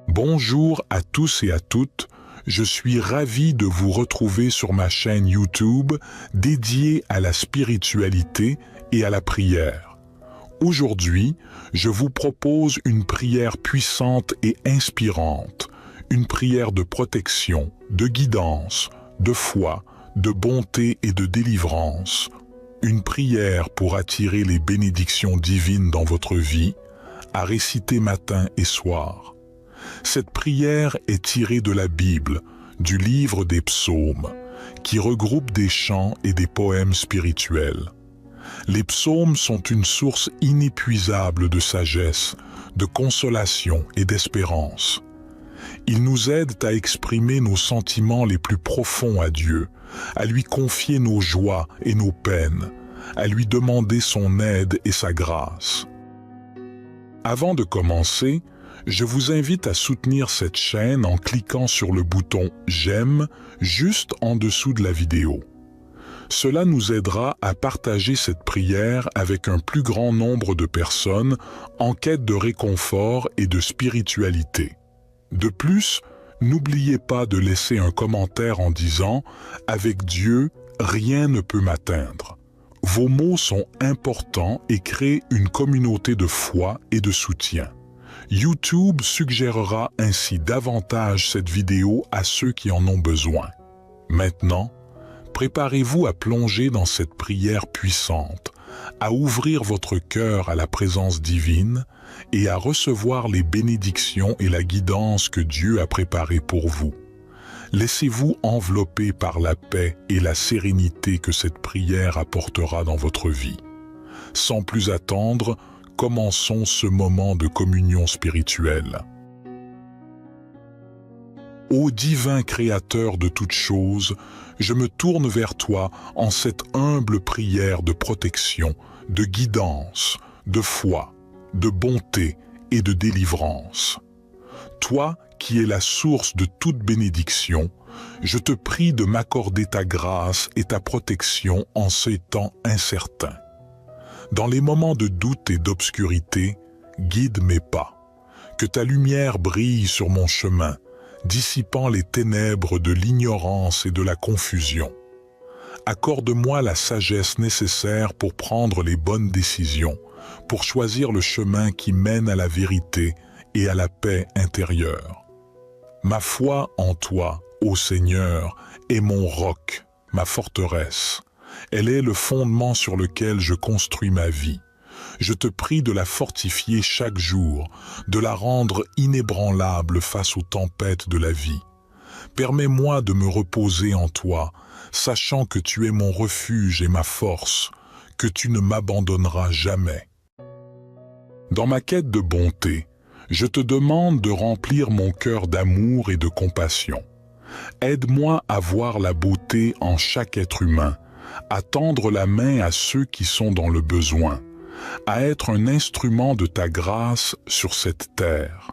Bonjour à tous et à toutes, je suis ravi de vous retrouver sur ma chaîne YouTube dédiée à la spiritualité et à la prière. Aujourd'hui, je vous propose une prière puissante et inspirante, une prière de protection, de guidance, de foi, de bonté et de délivrance, une prière pour attirer les bénédictions divines dans votre vie, à réciter matin et soir. Cette prière est tirée de la Bible, du livre des psaumes, qui regroupe des chants et des poèmes spirituels. Les psaumes sont une source inépuisable de sagesse, de consolation et d'espérance. Ils nous aident à exprimer nos sentiments les plus profonds à Dieu, à lui confier nos joies et nos peines, à lui demander son aide et sa grâce. Avant de commencer, je vous invite à soutenir cette chaîne en cliquant sur le bouton « J'aime » juste en dessous de la vidéo. Cela nous aidera à partager cette prière avec un plus grand nombre de personnes en quête de réconfort et de spiritualité. De plus, n'oubliez pas de laisser un commentaire en disant « Avec Dieu, rien ne peut m'atteindre ». Vos mots sont importants et créent une communauté de foi et de soutien. YouTube suggérera ainsi davantage cette vidéo à ceux qui en ont besoin. Maintenant, préparez-vous à plonger dans cette prière puissante, à ouvrir votre cœur à la présence divine et à recevoir les bénédictions et la guidance que Dieu a préparées pour vous. Laissez-vous envelopper par la paix et la sérénité que cette prière apportera dans votre vie. Sans plus attendre, commençons ce moment de communion spirituelle. Ô divin Créateur de toutes choses, je me tourne vers toi en cette humble prière de protection, de guidance, de foi, de bonté et de délivrance. Toi qui es la source de toute bénédiction, je te prie de m'accorder ta grâce et ta protection en ces temps incertains. Dans les moments de doute et d'obscurité, guide mes pas. Que ta lumière brille sur mon chemin, dissipant les ténèbres de l'ignorance et de la confusion. Accorde-moi la sagesse nécessaire pour prendre les bonnes décisions, pour choisir le chemin qui mène à la vérité et à la paix intérieure. Ma foi en toi, ô Seigneur, est mon roc, ma forteresse. Elle est le fondement sur lequel je construis ma vie. Je te prie de la fortifier chaque jour, de la rendre inébranlable face aux tempêtes de la vie. Permets-moi de me reposer en toi, sachant que tu es mon refuge et ma force, que tu ne m'abandonneras jamais. Dans ma quête de bonté, je te demande de remplir mon cœur d'amour et de compassion. Aide-moi à voir la beauté en chaque être humain, à tendre la main à ceux qui sont dans le besoin, à être un instrument de ta grâce sur cette terre.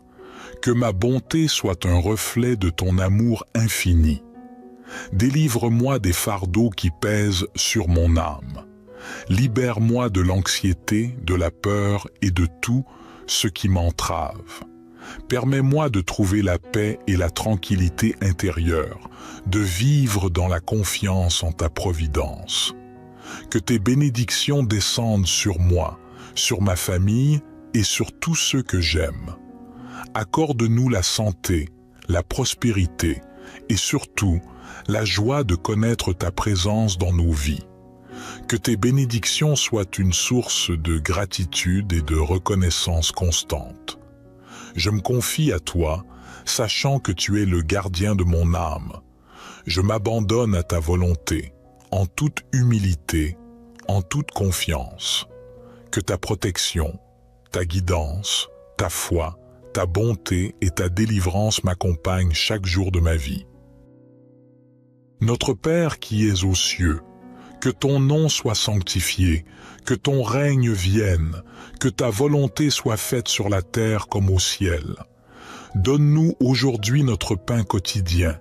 Que ma bonté soit un reflet de ton amour infini. Délivre-moi des fardeaux qui pèsent sur mon âme. Libère-moi de l'anxiété, de la peur et de tout ce qui m'entrave. Permets-moi de trouver la paix et la tranquillité intérieure, de vivre dans la confiance en ta providence. Que tes bénédictions descendent sur moi, sur ma famille et sur tous ceux que j'aime. Accorde-nous la santé, la prospérité et surtout la joie de connaître ta présence dans nos vies. Que tes bénédictions soient une source de gratitude et de reconnaissance constante. Je me confie à toi, sachant que tu es le gardien de mon âme. Je m'abandonne à ta volonté, en toute humilité, en toute confiance. Que ta protection, ta guidance, ta foi, ta bonté et ta délivrance m'accompagnent chaque jour de ma vie. Notre Père qui es aux cieux, que ton nom soit sanctifié, que ton règne vienne, que ta volonté soit faite sur la terre comme au ciel. Donne-nous aujourd'hui notre pain quotidien.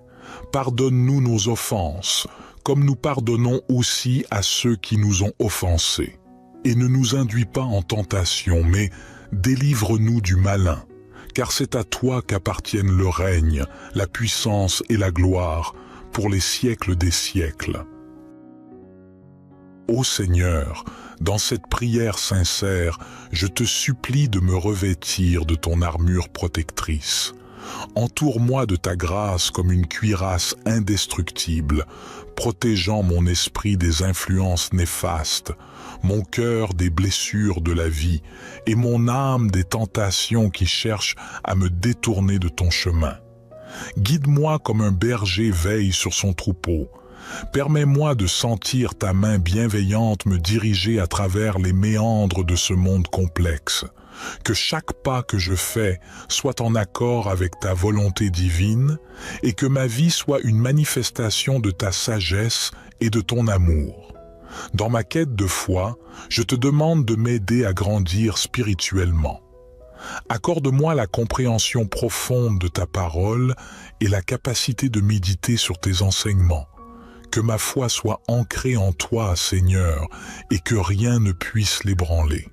Pardonne-nous nos offenses, comme nous pardonnons aussi à ceux qui nous ont offensés. Et ne nous induis pas en tentation, mais délivre-nous du malin, car c'est à toi qu'appartiennent le règne, la puissance et la gloire pour les siècles des siècles. Ô Seigneur, dans cette prière sincère, je te supplie de me revêtir de ton armure protectrice. Entoure-moi de ta grâce comme une cuirasse indestructible, protégeant mon esprit des influences néfastes, mon cœur des blessures de la vie et mon âme des tentations qui cherchent à me détourner de ton chemin. Guide-moi comme un berger veille sur son troupeau. Permets-moi de sentir ta main bienveillante me diriger à travers les méandres de ce monde complexe. Que chaque pas que je fais soit en accord avec ta volonté divine et que ma vie soit une manifestation de ta sagesse et de ton amour. Dans ma quête de foi, je te demande de m'aider à grandir spirituellement. Accorde-moi la compréhension profonde de ta parole et la capacité de méditer sur tes enseignements. Que ma foi soit ancrée en toi, Seigneur, et que rien ne puisse l'ébranler.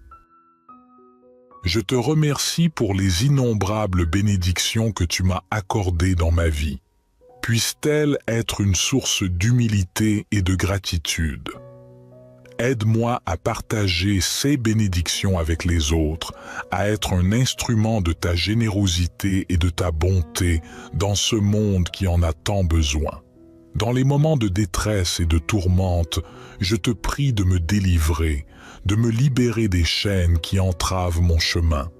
Je te remercie pour les innombrables bénédictions que tu m'as accordées dans ma vie. Puisse-t-elle être une source d'humilité et de gratitude. Aide-moi à partager ces bénédictions avec les autres, à être un instrument de ta générosité et de ta bonté dans ce monde qui en a tant besoin. Dans les moments de détresse et de tourmente, je te prie de me délivrer, de me libérer des chaînes qui entravent mon chemin.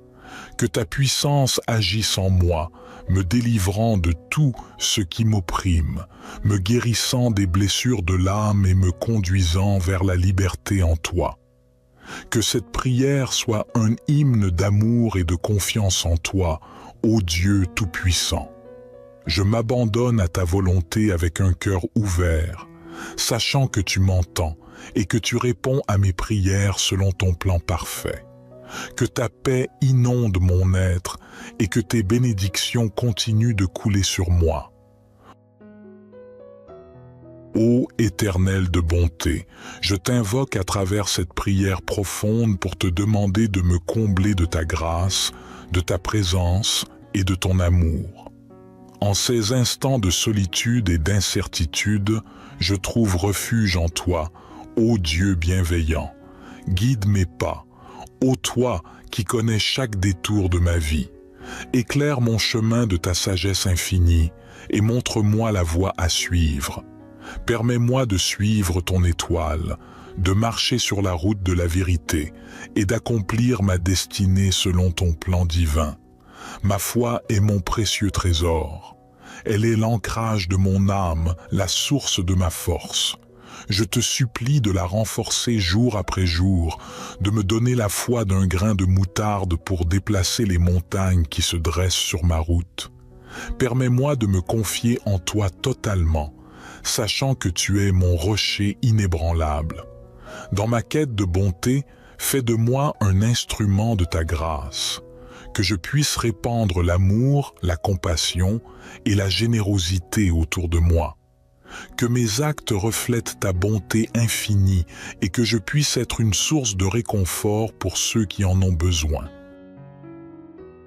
Que ta puissance agisse en moi, me délivrant de tout ce qui m'opprime, me guérissant des blessures de l'âme et me conduisant vers la liberté en toi. Que cette prière soit un hymne d'amour et de confiance en toi, ô Dieu Tout-Puissant. Je m'abandonne à ta volonté avec un cœur ouvert, sachant que tu m'entends et que tu réponds à mes prières selon ton plan parfait. Que ta paix inonde mon être et que tes bénédictions continuent de couler sur moi. Ô Éternel de bonté, je t'invoque à travers cette prière profonde pour te demander de me combler de ta grâce, de ta présence et de ton amour. En ces instants de solitude et d'incertitude, je trouve refuge en toi, ô Dieu bienveillant. Guide mes pas, ô toi qui connais chaque détour de ma vie. Éclaire mon chemin de ta sagesse infinie et montre-moi la voie à suivre. Permets-moi de suivre ton étoile, de marcher sur la route de la vérité et d'accomplir ma destinée selon ton plan divin. Ma foi est mon précieux trésor. Elle est l'ancrage de mon âme, la source de ma force. Je te supplie de la renforcer jour après jour, de me donner la foi d'un grain de moutarde pour déplacer les montagnes qui se dressent sur ma route. Permets-moi de me confier en toi totalement, sachant que tu es mon rocher inébranlable. Dans ma quête de bonté, fais de moi un instrument de ta grâce. Que je puisse répandre l'amour, la compassion et la générosité autour de moi. Que mes actes reflètent ta bonté infinie et que je puisse être une source de réconfort pour ceux qui en ont besoin.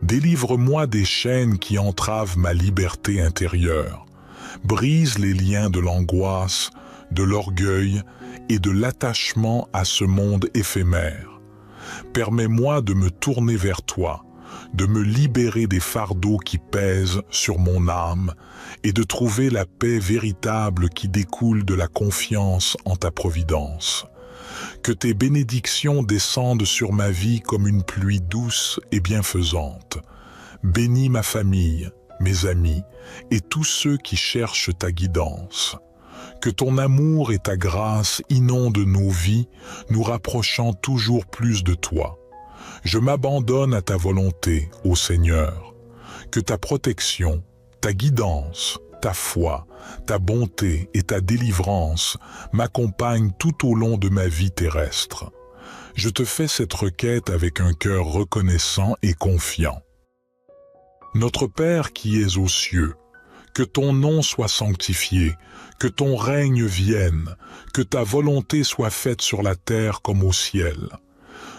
Délivre-moi des chaînes qui entravent ma liberté intérieure. Brise les liens de l'angoisse, de l'orgueil et de l'attachement à ce monde éphémère. Permets-moi de me tourner vers toi, de me libérer des fardeaux qui pèsent sur mon âme et de trouver la paix véritable qui découle de la confiance en ta providence. Que tes bénédictions descendent sur ma vie comme une pluie douce et bienfaisante. Bénis ma famille, mes amis et tous ceux qui cherchent ta guidance. Que ton amour et ta grâce inondent nos vies, nous rapprochant toujours plus de toi. Je m'abandonne à ta volonté, ô Seigneur. Que ta protection, ta guidance, ta foi, ta bonté et ta délivrance m'accompagnent tout au long de ma vie terrestre. Je te fais cette requête avec un cœur reconnaissant et confiant. Notre Père qui es aux cieux, que ton nom soit sanctifié, que ton règne vienne, que ta volonté soit faite sur la terre comme au ciel.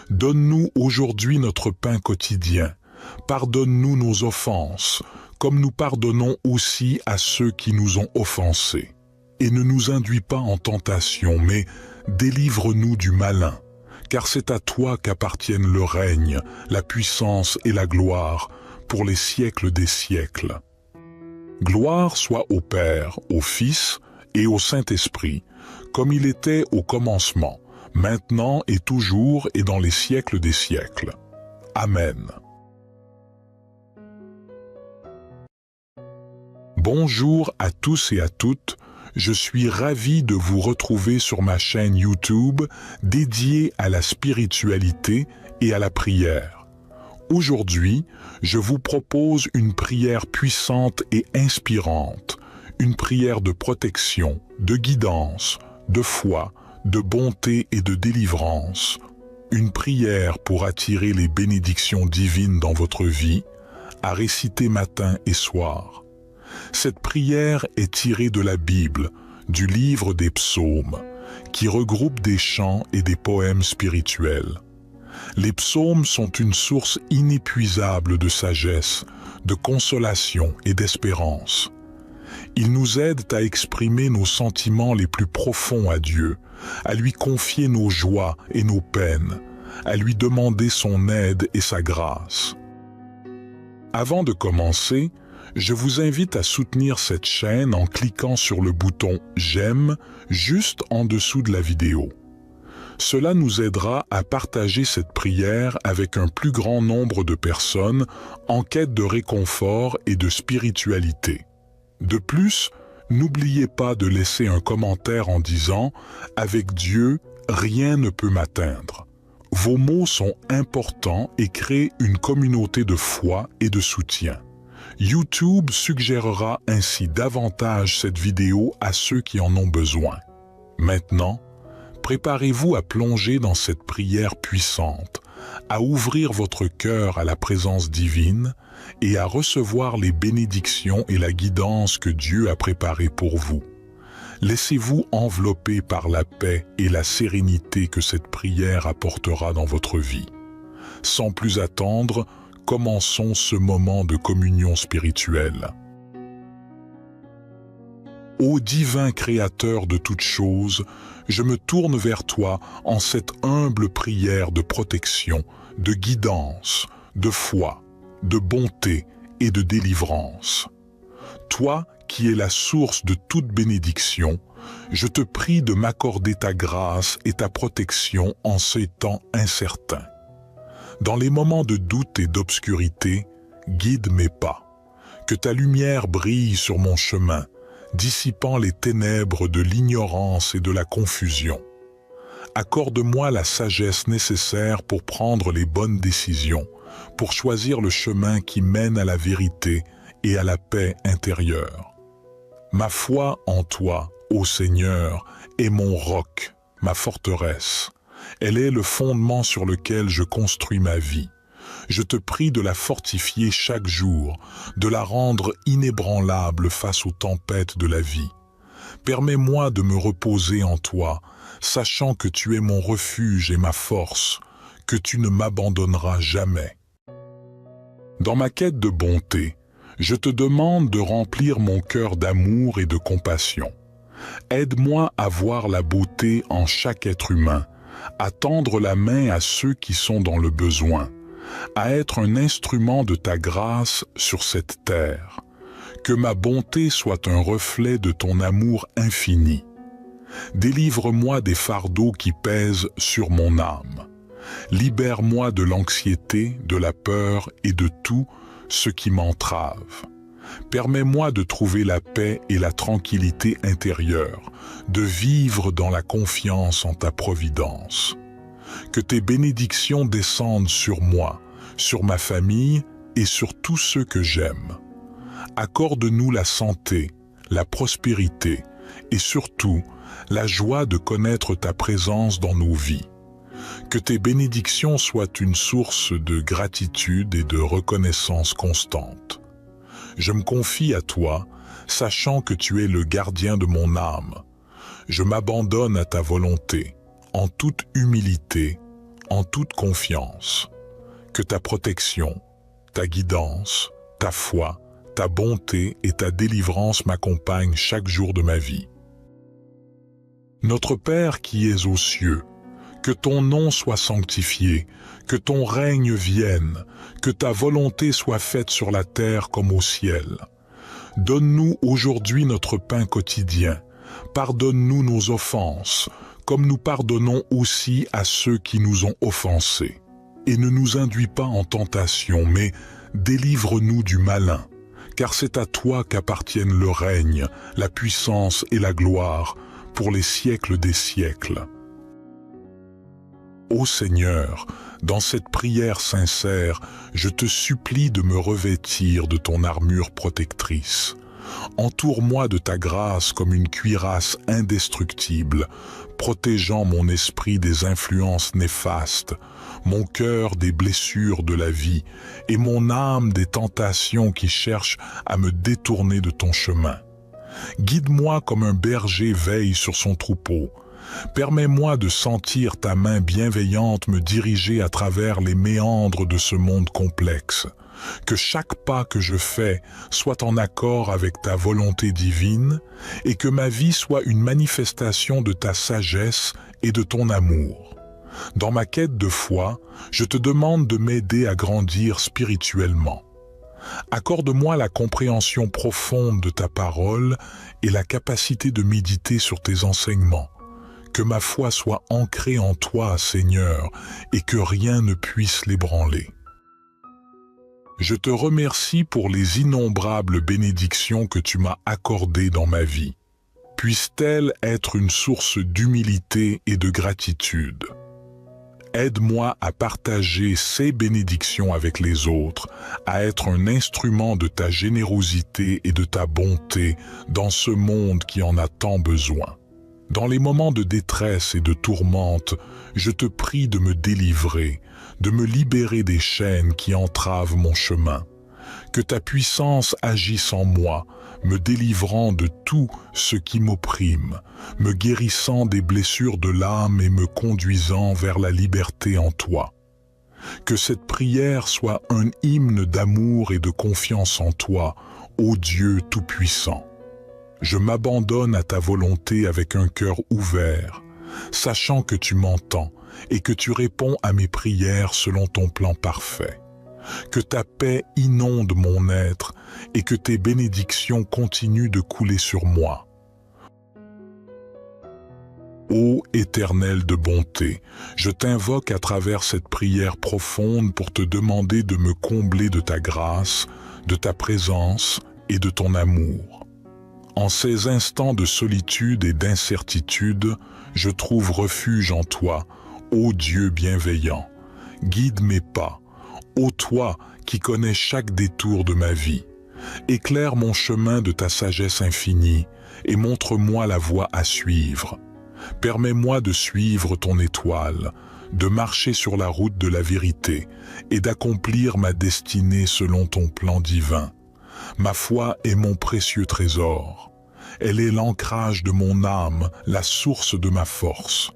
Donne-nous aujourd'hui notre pain quotidien. Pardonne-nous nos offenses, comme nous pardonnons aussi à ceux qui nous ont offensés. Et ne nous induis pas en tentation, mais délivre-nous du malin, car c'est à toi qu'appartiennent le règne, la puissance et la gloire, pour les siècles des siècles. Gloire soit au Père, au Fils et au Saint-Esprit, comme il était au commencement, maintenant et toujours et dans les siècles des siècles. Amen. Bonjour à tous et à toutes, je suis ravi de vous retrouver sur ma chaîne YouTube dédiée à la spiritualité et à la prière. Aujourd'hui, je vous propose une prière puissante et inspirante, une prière de protection, de guidance, de foi, de bonté et de délivrance, une prière pour attirer les bénédictions divines dans votre vie, à réciter matin et soir. Cette prière est tirée de la Bible, du livre des psaumes, qui regroupe des chants et des poèmes spirituels. Les psaumes sont une source inépuisable de sagesse, de consolation et d'espérance. Ils nous aident à exprimer nos sentiments les plus profonds à Dieu, à lui confier nos joies et nos peines, à lui demander son aide et sa grâce. Avant de commencer, je vous invite à soutenir cette chaîne en cliquant sur le bouton « J'aime » juste en dessous de la vidéo. Cela nous aidera à partager cette prière avec un plus grand nombre de personnes en quête de réconfort et de spiritualité. De plus, n'oubliez pas de laisser un commentaire en disant « Avec Dieu, rien ne peut m'atteindre ». Vos mots sont importants et créent une communauté de foi et de soutien. YouTube suggérera ainsi davantage cette vidéo à ceux qui en ont besoin. Maintenant, préparez-vous à plonger dans cette prière puissante, à ouvrir votre cœur à la présence divine et à recevoir les bénédictions et la guidance que Dieu a préparées pour vous. Laissez-vous envelopper par la paix et la sérénité que cette prière apportera dans votre vie. Sans plus attendre, commençons ce moment de communion spirituelle. Ô divin Créateur de toutes choses, je me tourne vers toi en cette humble prière de protection, de guidance, de foi, de bonté et de délivrance. Toi qui es la source de toute bénédiction, je te prie de m'accorder ta grâce et ta protection en ces temps incertains. Dans les moments de doute et d'obscurité, guide mes pas. Que ta lumière brille sur mon chemin, dissipant les ténèbres de l'ignorance et de la confusion. Accorde-moi la sagesse nécessaire pour prendre les bonnes décisions, pour choisir le chemin qui mène à la vérité et à la paix intérieure. Ma foi en toi, ô Seigneur, est mon roc, ma forteresse. Elle est le fondement sur lequel je construis ma vie. Je te prie de la fortifier chaque jour, de la rendre inébranlable face aux tempêtes de la vie. Permets-moi de me reposer en toi, sachant que tu es mon refuge et ma force, que tu ne m'abandonneras jamais. Dans ma quête de bonté, je te demande de remplir mon cœur d'amour et de compassion. Aide-moi à voir la beauté en chaque être humain, à tendre la main à ceux qui sont dans le besoin, à être un instrument de ta grâce sur cette terre. Que ma bonté soit un reflet de ton amour infini. Délivre-moi des fardeaux qui pèsent sur mon âme. Libère-moi de l'anxiété, de la peur et de tout ce qui m'entrave. Permets-moi de trouver la paix et la tranquillité intérieure, de vivre dans la confiance en ta providence. Que tes bénédictions descendent sur moi, sur ma famille et sur tous ceux que j'aime. Accorde-nous la santé, la prospérité et surtout la joie de connaître ta présence dans nos vies. Que tes bénédictions soient une source de gratitude et de reconnaissance constante. Je me confie à toi, sachant que tu es le gardien de mon âme. Je m'abandonne à ta volonté, en toute humilité, en toute confiance. Que ta protection, ta guidance, ta foi, ta bonté et ta délivrance m'accompagnent chaque jour de ma vie. Notre Père qui es aux cieux, que ton nom soit sanctifié, que ton règne vienne, que ta volonté soit faite sur la terre comme au ciel. Donne-nous aujourd'hui notre pain quotidien. Pardonne-nous nos offenses, comme nous pardonnons aussi à ceux qui nous ont offensés. Et ne nous induis pas en tentation, mais délivre-nous du malin, car c'est à toi qu'appartiennent le règne, la puissance et la gloire, pour les siècles des siècles. Ô Seigneur, dans cette prière sincère, je te supplie de me revêtir de ton armure protectrice. Entoure-moi de ta grâce comme une cuirasse indestructible, protégeant mon esprit des influences néfastes, mon cœur des blessures de la vie et mon âme des tentations qui cherchent à me détourner de ton chemin. Guide-moi comme un berger veille sur son troupeau. Permets-moi de sentir ta main bienveillante me diriger à travers les méandres de ce monde complexe. Que chaque pas que je fais soit en accord avec ta volonté divine et que ma vie soit une manifestation de ta sagesse et de ton amour. Dans ma quête de foi, je te demande de m'aider à grandir spirituellement. Accorde-moi la compréhension profonde de ta parole et la capacité de méditer sur tes enseignements. Que ma foi soit ancrée en toi, Seigneur, et que rien ne puisse l'ébranler. Je te remercie pour les innombrables bénédictions que tu m'as accordées dans ma vie. Puisse-t-elle être une source d'humilité et de gratitude. Aide-moi à partager ces bénédictions avec les autres, à être un instrument de ta générosité et de ta bonté dans ce monde qui en a tant besoin. Dans les moments de détresse et de tourmente, je te prie de me délivrer, de me libérer des chaînes qui entravent mon chemin. Que ta puissance agisse en moi, me délivrant de tout ce qui m'opprime, me guérissant des blessures de l'âme et me conduisant vers la liberté en toi. Que cette prière soit un hymne d'amour et de confiance en toi, ô Dieu Tout-Puissant. Je m'abandonne à ta volonté avec un cœur ouvert, sachant que tu m'entends et que tu réponds à mes prières selon ton plan parfait. Que ta paix inonde mon être et que tes bénédictions continuent de couler sur moi. Ô Éternel de bonté, je t'invoque à travers cette prière profonde pour te demander de me combler de ta grâce, de ta présence et de ton amour. En ces instants de solitude et d'incertitude, je trouve refuge en toi, ô Dieu bienveillant. Guide mes pas, ô toi qui connais chaque détour de ma vie. Éclaire mon chemin de ta sagesse infinie et montre-moi la voie à suivre. Permets-moi de suivre ton étoile, de marcher sur la route de la vérité et d'accomplir ma destinée selon ton plan divin. Ma foi est mon précieux trésor. Elle est l'ancrage de mon âme, la source de ma force.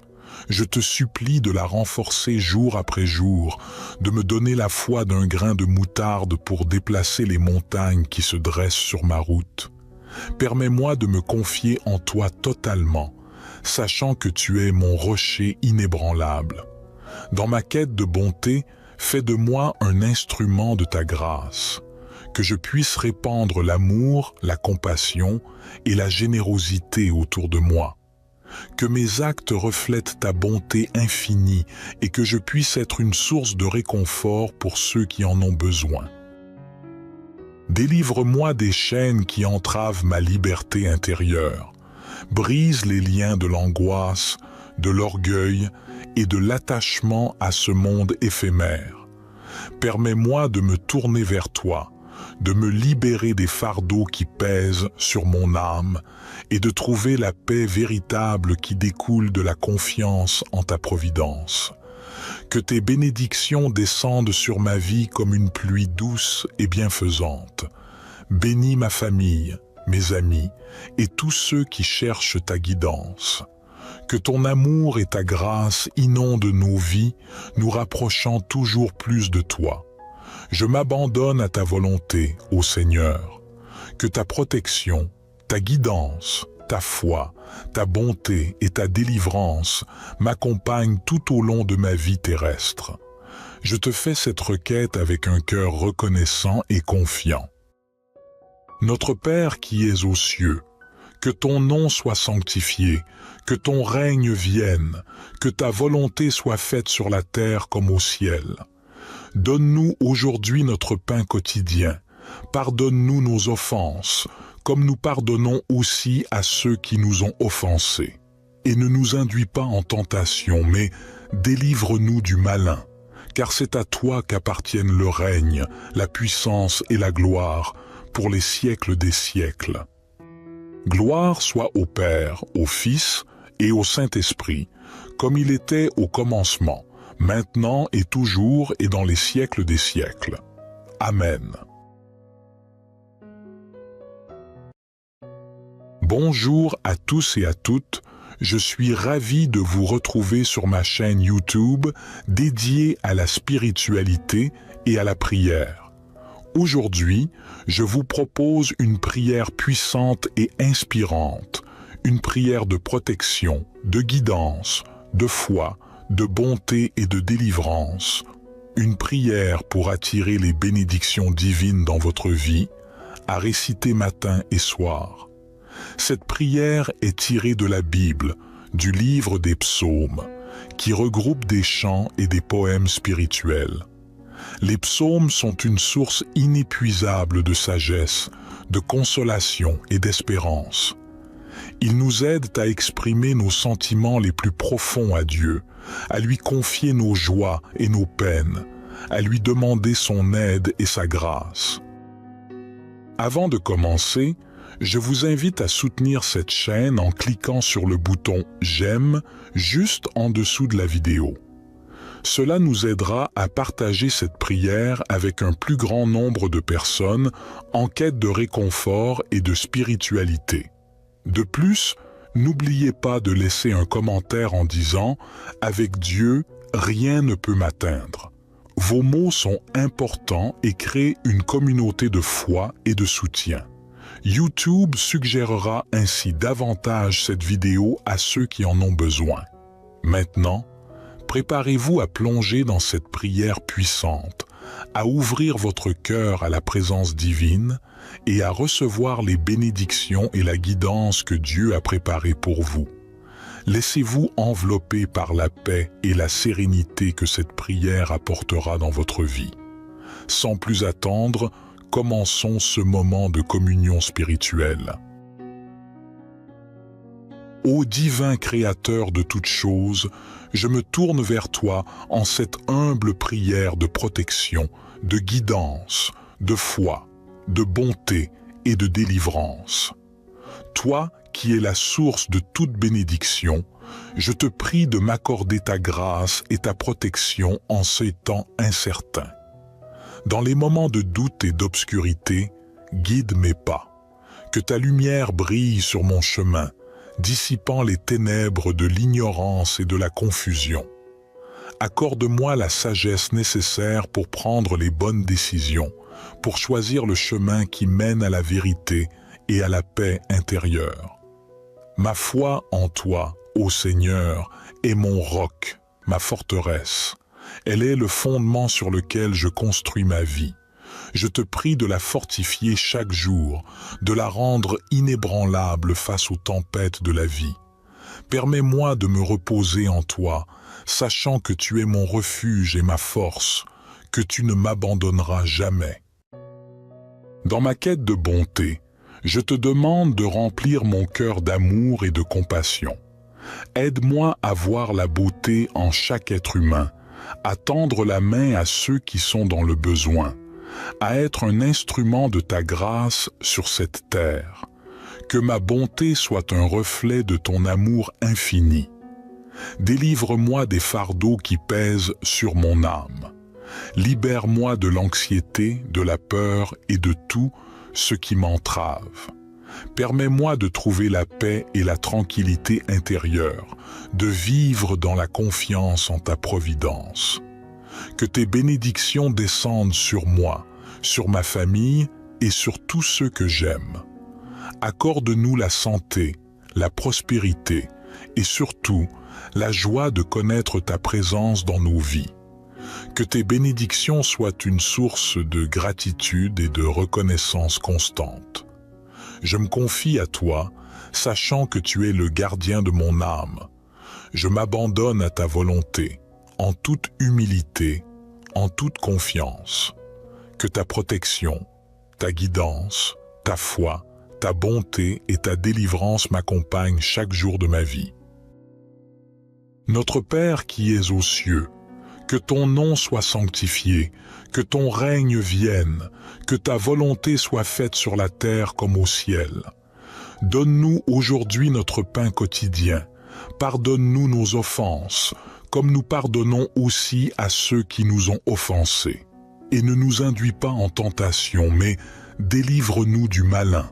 Je te supplie de la renforcer jour après jour, de me donner la foi d'un grain de moutarde pour déplacer les montagnes qui se dressent sur ma route. Permets-moi de me confier en toi totalement, sachant que tu es mon rocher inébranlable. Dans ma quête de bonté, fais de moi un instrument de ta grâce. Que je puisse répandre l'amour, la compassion et la générosité autour de moi. Que mes actes reflètent ta bonté infinie et que je puisse être une source de réconfort pour ceux qui en ont besoin. Délivre-moi des chaînes qui entravent ma liberté intérieure. Brise les liens de l'angoisse, de l'orgueil et de l'attachement à ce monde éphémère. Permets-moi de me tourner vers toi, de me libérer des fardeaux qui pèsent sur mon âme et de trouver la paix véritable qui découle de la confiance en ta providence. Que tes bénédictions descendent sur ma vie comme une pluie douce et bienfaisante. Bénis ma famille, mes amis et tous ceux qui cherchent ta guidance. Que ton amour et ta grâce inondent nos vies, nous rapprochant toujours plus de toi. Je m'abandonne à ta volonté, ô Seigneur. Que ta protection, ta guidance, ta foi, ta bonté et ta délivrance m'accompagnent tout au long de ma vie terrestre. Je te fais cette requête avec un cœur reconnaissant et confiant. Notre Père qui es aux cieux, que ton nom soit sanctifié, que ton règne vienne, que ta volonté soit faite sur la terre comme au ciel. Donne-nous aujourd'hui notre pain quotidien. Pardonne-nous nos offenses, comme nous pardonnons aussi à ceux qui nous ont offensés. Et ne nous induis pas en tentation, mais délivre-nous du malin, car c'est à toi qu'appartiennent le règne, la puissance et la gloire, pour les siècles des siècles. Gloire soit au Père, au Fils et au Saint-Esprit, comme il était au commencement, maintenant et toujours et dans les siècles des siècles. Amen. Bonjour à tous et à toutes, je suis ravi de vous retrouver sur ma chaîne YouTube dédiée à la spiritualité et à la prière. Aujourd'hui, je vous propose une prière puissante et inspirante, une prière de protection, de guidance, de foi, de bonté et de délivrance, une prière pour attirer les bénédictions divines dans votre vie, à réciter matin et soir. Cette prière est tirée de la Bible, du livre des psaumes, qui regroupe des chants et des poèmes spirituels. Les psaumes sont une source inépuisable de sagesse, de consolation et d'espérance. Ils nous aident à exprimer nos sentiments les plus profonds à Dieu, à lui confier nos joies et nos peines, à lui demander son aide et sa grâce. Avant de commencer, je vous invite à soutenir cette chaîne en cliquant sur le bouton « J'aime » juste en dessous de la vidéo. Cela nous aidera à partager cette prière avec un plus grand nombre de personnes en quête de réconfort et de spiritualité. De plus, n'oubliez pas de laisser un commentaire en disant « Avec Dieu, rien ne peut m'atteindre ». Vos mots sont importants et créent une communauté de foi et de soutien. YouTube suggérera ainsi davantage cette vidéo à ceux qui en ont besoin. Maintenant, préparez-vous à plonger dans cette prière puissante, à ouvrir votre cœur à la présence divine et à recevoir les bénédictions et la guidance que Dieu a préparées pour vous. Laissez-vous envelopper par la paix et la sérénité que cette prière apportera dans votre vie. Sans plus attendre, commençons ce moment de communion spirituelle. Ô divin Créateur de toutes choses, je me tourne vers toi en cette humble prière de protection, de guidance, de foi, de bonté et de délivrance. Toi qui es la source de toute bénédiction, je te prie de m'accorder ta grâce et ta protection en ces temps incertains. Dans les moments de doute et d'obscurité, guide mes pas. Que ta lumière brille sur mon chemin, dissipant les ténèbres de l'ignorance et de la confusion. Accorde-moi la sagesse nécessaire pour prendre les bonnes décisions, pour choisir le chemin qui mène à la vérité et à la paix intérieure. Ma foi en toi, ô Seigneur, est mon roc, ma forteresse. Elle est le fondement sur lequel je construis ma vie. Je te prie de la fortifier chaque jour, de la rendre inébranlable face aux tempêtes de la vie. Permets-moi de me reposer en toi, sachant que tu es mon refuge et ma force, que tu ne m'abandonneras jamais. Dans ma quête de bonté, je te demande de remplir mon cœur d'amour et de compassion. Aide-moi à voir la beauté en chaque être humain, à tendre la main à ceux qui sont dans le besoin, à être un instrument de ta grâce sur cette terre. Que ma bonté soit un reflet de ton amour infini. Délivre-moi des fardeaux qui pèsent sur mon âme. Libère-moi de l'anxiété, de la peur et de tout ce qui m'entrave. Permets-moi de trouver la paix et la tranquillité intérieure, de vivre dans la confiance en ta providence. Que tes bénédictions descendent sur moi, sur ma famille et sur tous ceux que j'aime. Accorde-nous la santé, la prospérité et surtout la joie de connaître ta présence dans nos vies. Que tes bénédictions soient une source de gratitude et de reconnaissance constante. Je me confie à toi, sachant que tu es le gardien de mon âme. Je m'abandonne à ta volonté, en toute humilité, en toute confiance. Que ta protection, ta guidance, ta foi, ta bonté et ta délivrance m'accompagnent chaque jour de ma vie. Notre Père qui es aux cieux, que ton nom soit sanctifié, que ton règne vienne, que ta volonté soit faite sur la terre comme au ciel. Donne-nous aujourd'hui notre pain quotidien. Pardonne-nous nos offenses, comme nous pardonnons aussi à ceux qui nous ont offensés. Et ne nous induis pas en tentation, mais délivre-nous du malin,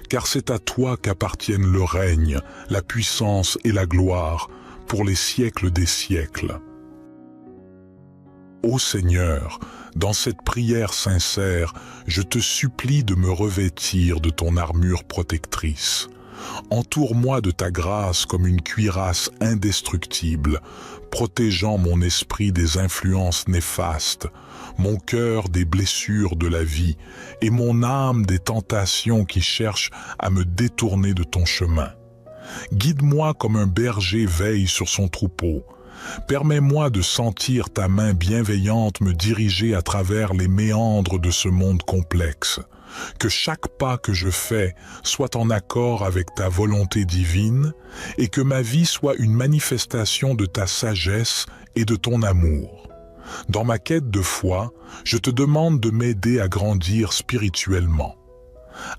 car c'est à toi qu'appartiennent le règne, la puissance et la gloire, pour les siècles des siècles. Ô Seigneur, dans cette prière sincère, je te supplie de me revêtir de ton armure protectrice. Entoure-moi de ta grâce comme une cuirasse indestructible, protégeant mon esprit des influences néfastes, mon cœur des blessures de la vie et mon âme des tentations qui cherchent à me détourner de ton chemin. Guide-moi comme un berger veille sur son troupeau. Permets-moi de sentir ta main bienveillante me diriger à travers les méandres de ce monde complexe. Que chaque pas que je fais soit en accord avec ta volonté divine et que ma vie soit une manifestation de ta sagesse et de ton amour. Dans ma quête de foi, je te demande de m'aider à grandir spirituellement.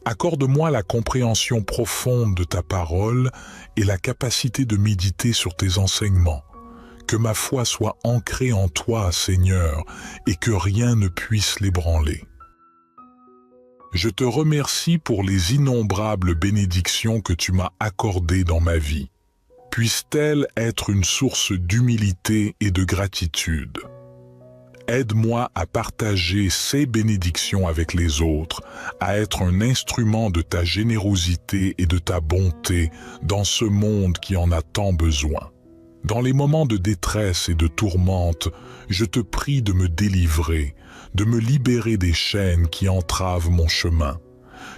Accorde-moi la compréhension profonde de ta parole et la capacité de méditer sur tes enseignements. Que ma foi soit ancrée en toi, Seigneur, et que rien ne puisse l'ébranler. Je te remercie pour les innombrables bénédictions que tu m'as accordées dans ma vie. Puisse-t-elle être une source d'humilité et de gratitude. Aide-moi à partager ces bénédictions avec les autres, à être un instrument de ta générosité et de ta bonté dans ce monde qui en a tant besoin. Dans les moments de détresse et de tourmente, je te prie de me délivrer, de me libérer des chaînes qui entravent mon chemin.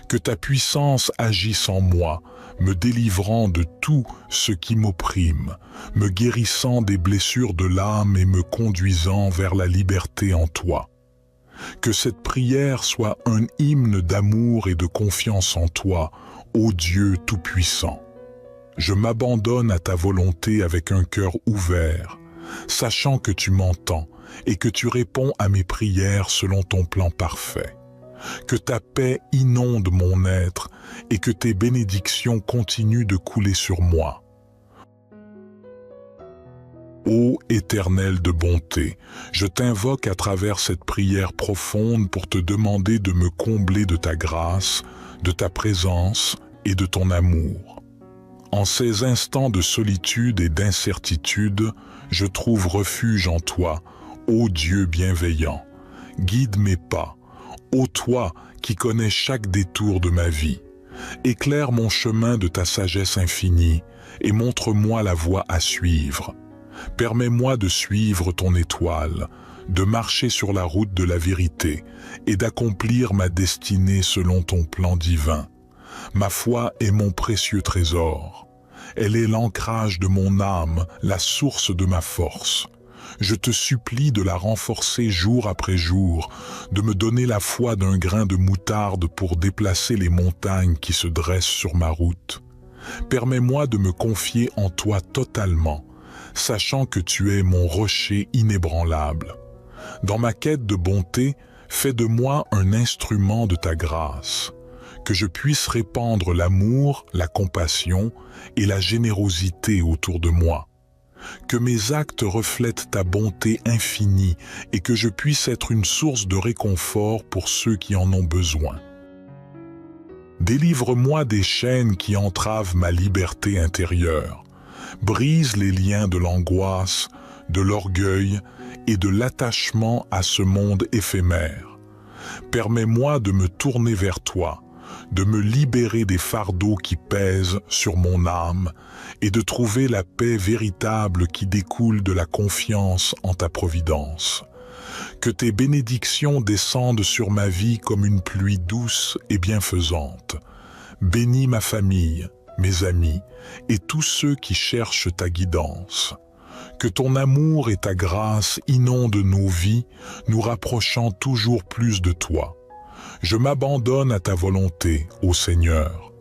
Que ta puissance agisse en moi, me délivrant de tout ce qui m'opprime, me guérissant des blessures de l'âme et me conduisant vers la liberté en toi. Que cette prière soit un hymne d'amour et de confiance en toi, ô Dieu Tout-Puissant. Je m'abandonne à ta volonté avec un cœur ouvert, sachant que tu m'entends et que tu réponds à mes prières selon ton plan parfait. Que ta paix inonde mon être et que tes bénédictions continuent de couler sur moi. Ô Éternel de bonté, je t'invoque à travers cette prière profonde pour te demander de me combler de ta grâce, de ta présence et de ton amour. En ces instants de solitude et d'incertitude, je trouve refuge en toi, ô Dieu bienveillant. Guide mes pas, ô toi qui connais chaque détour de ma vie. Éclaire mon chemin de ta sagesse infinie et montre-moi la voie à suivre. Permets-moi de suivre ton étoile, de marcher sur la route de la vérité et d'accomplir ma destinée selon ton plan divin. Ma foi est mon précieux trésor. Elle est l'ancrage de mon âme, la source de ma force. Je te supplie de la renforcer jour après jour, de me donner la foi d'un grain de moutarde pour déplacer les montagnes qui se dressent sur ma route. Permets-moi de me confier en toi totalement, sachant que tu es mon rocher inébranlable. Dans ma quête de bonté, fais de moi un instrument de ta grâce. Que je puisse répandre l'amour, la compassion et la générosité autour de moi. Que mes actes reflètent ta bonté infinie et que je puisse être une source de réconfort pour ceux qui en ont besoin. Délivre-moi des chaînes qui entravent ma liberté intérieure. Brise les liens de l'angoisse, de l'orgueil et de l'attachement à ce monde éphémère. Permets-moi de me tourner vers toi, de me libérer des fardeaux qui pèsent sur mon âme et de trouver la paix véritable qui découle de la confiance en ta providence. Que tes bénédictions descendent sur ma vie comme une pluie douce et bienfaisante. Bénis ma famille, mes amis et tous ceux qui cherchent ta guidance. Que ton amour et ta grâce inondent nos vies, nous rapprochant toujours plus de toi. Je m'abandonne à ta volonté, ô Seigneur.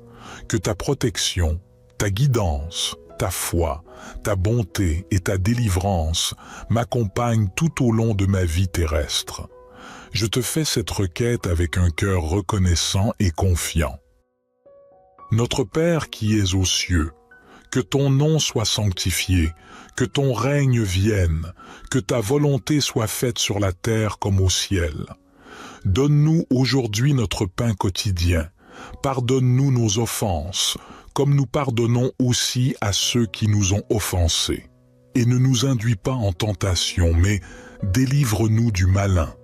Que ta protection, ta guidance, ta foi, ta bonté et ta délivrance m'accompagnent tout au long de ma vie terrestre. Je te fais cette requête avec un cœur reconnaissant et confiant. Notre Père qui es aux cieux, que ton nom soit sanctifié, que ton règne vienne, que ta volonté soit faite sur la terre comme au ciel. Donne-nous aujourd'hui notre pain quotidien. Pardonne-nous nos offenses, comme nous pardonnons aussi à ceux qui nous ont offensés. Et ne nous induis pas en tentation, mais délivre-nous du malin,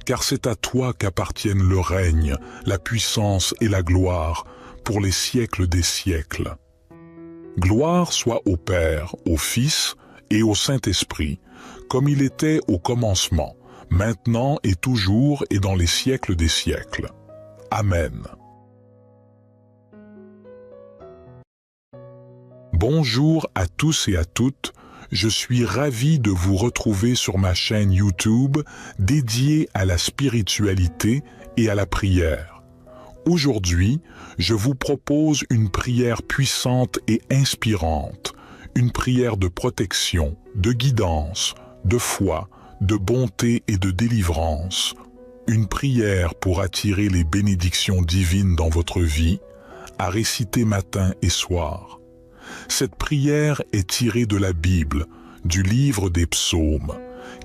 car c'est à toi qu'appartiennent le règne, la puissance et la gloire, pour les siècles des siècles. Gloire soit au Père, au Fils et au Saint-Esprit, comme il était au commencement, maintenant et toujours et dans les siècles des siècles. Amen. Bonjour à tous et à toutes, je suis ravi de vous retrouver sur ma chaîne YouTube dédiée à la spiritualité et à la prière. Aujourd'hui, je vous propose une prière puissante et inspirante, une prière de protection, de guidance, de foi, de bonté et de délivrance, une prière pour attirer les bénédictions divines dans votre vie, à réciter matin et soir. Cette prière est tirée de la Bible, du livre des psaumes,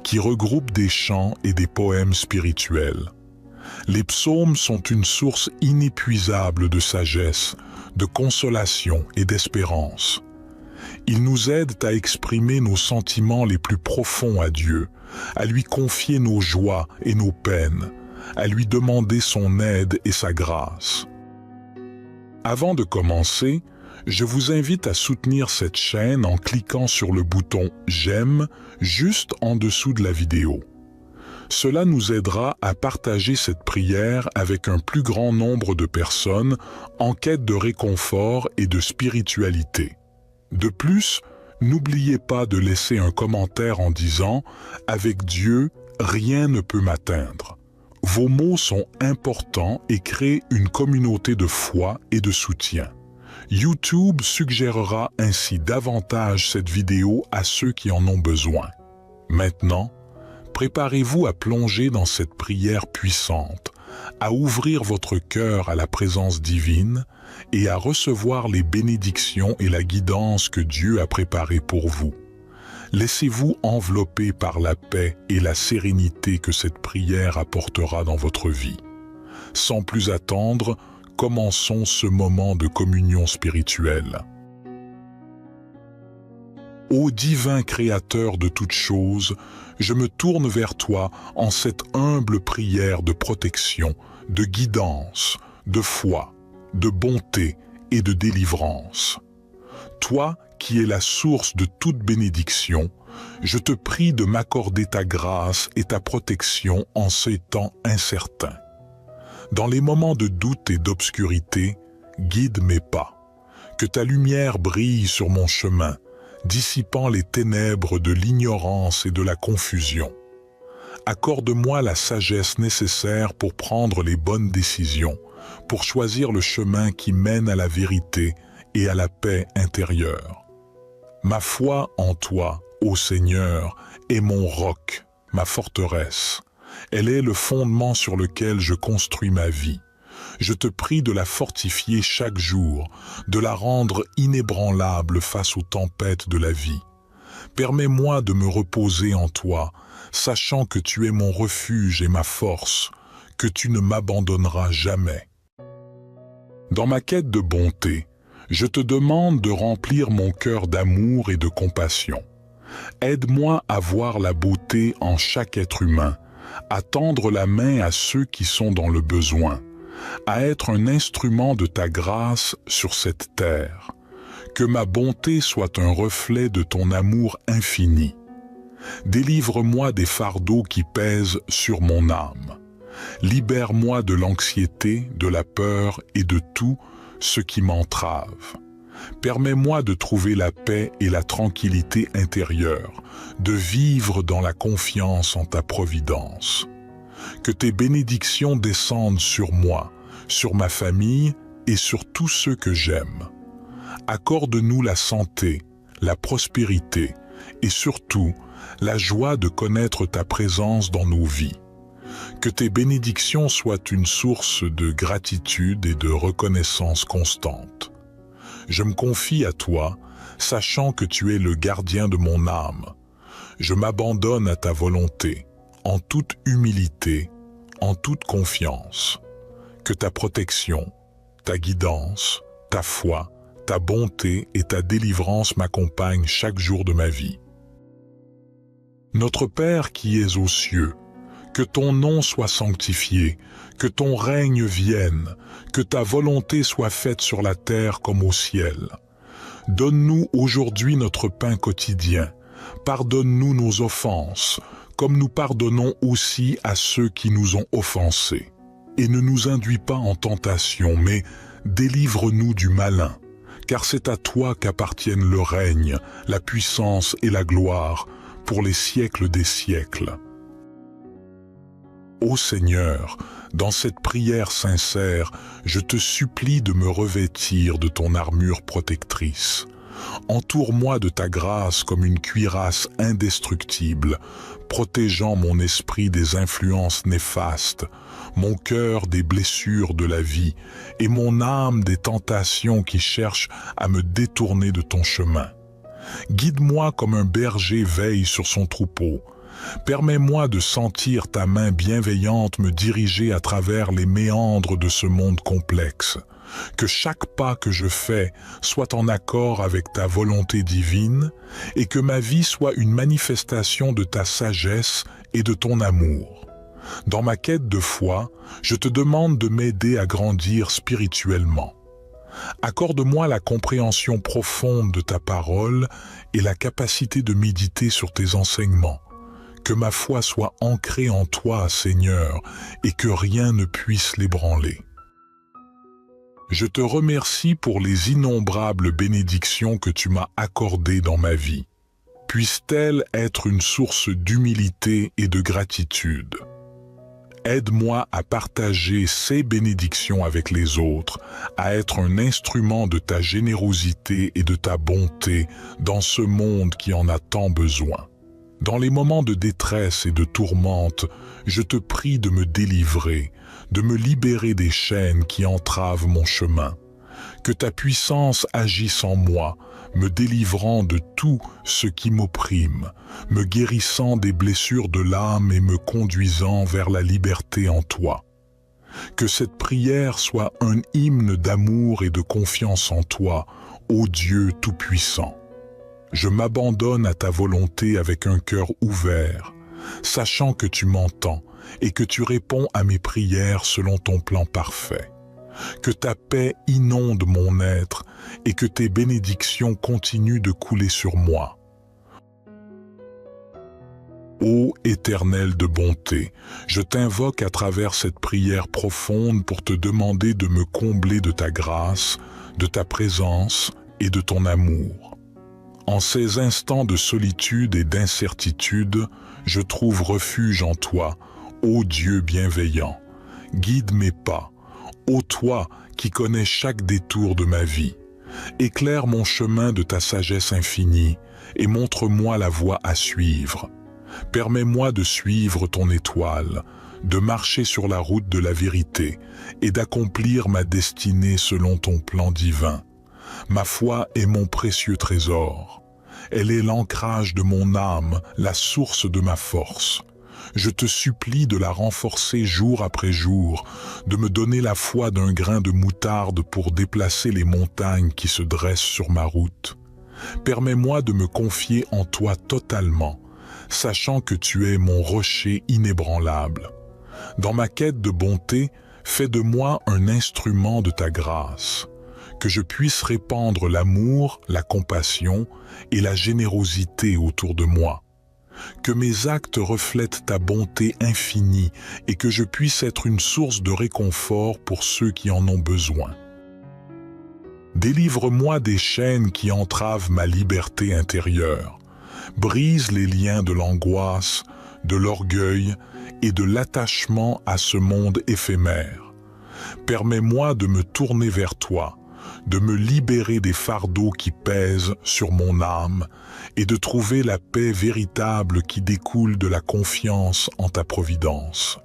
qui regroupe des chants et des poèmes spirituels. Les psaumes sont une source inépuisable de sagesse, de consolation et d'espérance. Ils nous aident à exprimer nos sentiments les plus profonds à Dieu, à lui confier nos joies et nos peines, à lui demander son aide et sa grâce. Avant de commencer, je vous invite à soutenir cette chaîne en cliquant sur le bouton « J'aime » juste en dessous de la vidéo. Cela nous aidera à partager cette prière avec un plus grand nombre de personnes en quête de réconfort et de spiritualité. De plus, n'oubliez pas de laisser un commentaire en disant « Avec Dieu, rien ne peut m'atteindre ». Vos mots sont importants et créent une communauté de foi et de soutien. YouTube suggérera ainsi davantage cette vidéo à ceux qui en ont besoin. Maintenant, préparez-vous à plonger dans cette prière puissante, à ouvrir votre cœur à la présence divine et à recevoir les bénédictions et la guidance que Dieu a préparées pour vous. Laissez-vous envelopper par la paix et la sérénité que cette prière apportera dans votre vie. Sans plus attendre, commençons ce moment de communion spirituelle. Ô divin Créateur de toutes choses, je me tourne vers toi en cette humble prière de protection, de guidance, de foi, de bonté et de délivrance. Toi qui es la source de toute bénédiction, je te prie de m'accorder ta grâce et ta protection en ces temps incertains. Dans les moments de doute et d'obscurité, guide mes pas. Que ta lumière brille sur mon chemin, dissipant les ténèbres de l'ignorance et de la confusion. Accorde-moi la sagesse nécessaire pour prendre les bonnes décisions, pour choisir le chemin qui mène à la vérité et à la paix intérieure. Ma foi en toi, ô Seigneur, est mon roc, ma forteresse. Elle est le fondement sur lequel je construis ma vie. Je te prie de la fortifier chaque jour, de la rendre inébranlable face aux tempêtes de la vie. Permets-moi de me reposer en toi, sachant que tu es mon refuge et ma force, que tu ne m'abandonneras jamais. Dans ma quête de bonté, je te demande de remplir mon cœur d'amour et de compassion. Aide-moi à voir la beauté en chaque être humain, à tendre la main à ceux qui sont dans le besoin, à être un instrument de ta grâce sur cette terre. Que ma bonté soit un reflet de ton amour infini. Délivre-moi des fardeaux qui pèsent sur mon âme. Libère-moi de l'anxiété, de la peur et de tout ce qui m'entrave. Permets-moi de trouver la paix et la tranquillité intérieure, de vivre dans la confiance en ta providence. Que tes bénédictions descendent sur moi, sur ma famille et sur tous ceux que j'aime. Accorde-nous la santé, la prospérité et surtout la joie de connaître ta présence dans nos vies. Que tes bénédictions soient une source de gratitude et de reconnaissance constante. Je me confie à toi, sachant que tu es le gardien de mon âme. Je m'abandonne à ta volonté, en toute humilité, en toute confiance. Que ta protection, ta guidance, ta foi, ta bonté et ta délivrance m'accompagnent chaque jour de ma vie. Notre Père qui es aux cieux, que ton nom soit sanctifié, que ton règne vienne, que ta volonté soit faite sur la terre comme au ciel. Donne-nous aujourd'hui notre pain quotidien. Pardonne-nous nos offenses, comme nous pardonnons aussi à ceux qui nous ont offensés. Et ne nous induis pas en tentation, mais délivre-nous du malin, car c'est à toi qu'appartiennent le règne, la puissance et la gloire, pour les siècles des siècles. Ô Seigneur, dans cette prière sincère, je te supplie de me revêtir de ton armure protectrice. Entoure-moi de ta grâce comme une cuirasse indestructible, protégeant mon esprit des influences néfastes, mon cœur des blessures de la vie et mon âme des tentations qui cherchent à me détourner de ton chemin. Guide-moi comme un berger veille sur son troupeau. Permets-moi de sentir ta main bienveillante me diriger à travers les méandres de ce monde complexe. Que chaque pas que je fais soit en accord avec ta volonté divine et que ma vie soit une manifestation de ta sagesse et de ton amour. Dans ma quête de foi, je te demande de m'aider à grandir spirituellement. Accorde-moi la compréhension profonde de ta parole et la capacité de méditer sur tes enseignements. Que ma foi soit ancrée en toi, Seigneur, et que rien ne puisse l'ébranler. Je te remercie pour les innombrables bénédictions que tu m'as accordées dans ma vie. Puisse-t-elle être une source d'humilité et de gratitude. Aide-moi à partager ces bénédictions avec les autres, à être un instrument de ta générosité et de ta bonté dans ce monde qui en a tant besoin. Dans les moments de détresse et de tourmente, je te prie de me délivrer, de me libérer des chaînes qui entravent mon chemin. Que ta puissance agisse en moi, me délivrant de tout ce qui m'opprime, me guérissant des blessures de l'âme et me conduisant vers la liberté en toi. Que cette prière soit un hymne d'amour et de confiance en toi, ô Dieu Tout-Puissant. Je m'abandonne à ta volonté avec un cœur ouvert, sachant que tu m'entends et que tu réponds à mes prières selon ton plan parfait. Que ta paix inonde mon être et que tes bénédictions continuent de couler sur moi. Ô Éternel de bonté, je t'invoque à travers cette prière profonde pour te demander de me combler de ta grâce, de ta présence et de ton amour. En ces instants de solitude et d'incertitude, je trouve refuge en toi, ô Dieu bienveillant. Guide mes pas, ô toi qui connais chaque détour de ma vie. Éclaire mon chemin de ta sagesse infinie et montre-moi la voie à suivre. Permets-moi de suivre ton étoile, de marcher sur la route de la vérité et d'accomplir ma destinée selon ton plan divin. Ma foi est mon précieux trésor. Elle est l'ancrage de mon âme, la source de ma force. Je te supplie de la renforcer jour après jour, de me donner la foi d'un grain de moutarde pour déplacer les montagnes qui se dressent sur ma route. Permets-moi de me confier en toi totalement, sachant que tu es mon rocher inébranlable. Dans ma quête de bonté, fais de moi un instrument de ta grâce, que je puisse répandre l'amour, la compassion et la générosité autour de moi. Que mes actes reflètent ta bonté infinie et que je puisse être une source de réconfort pour ceux qui en ont besoin. Délivre-moi des chaînes qui entravent ma liberté intérieure. Brise les liens de l'angoisse, de l'orgueil et de l'attachement à ce monde éphémère. Permets-moi de me tourner vers toi, de me libérer des fardeaux qui pèsent sur mon âme et de trouver la paix véritable qui découle de la confiance en ta providence.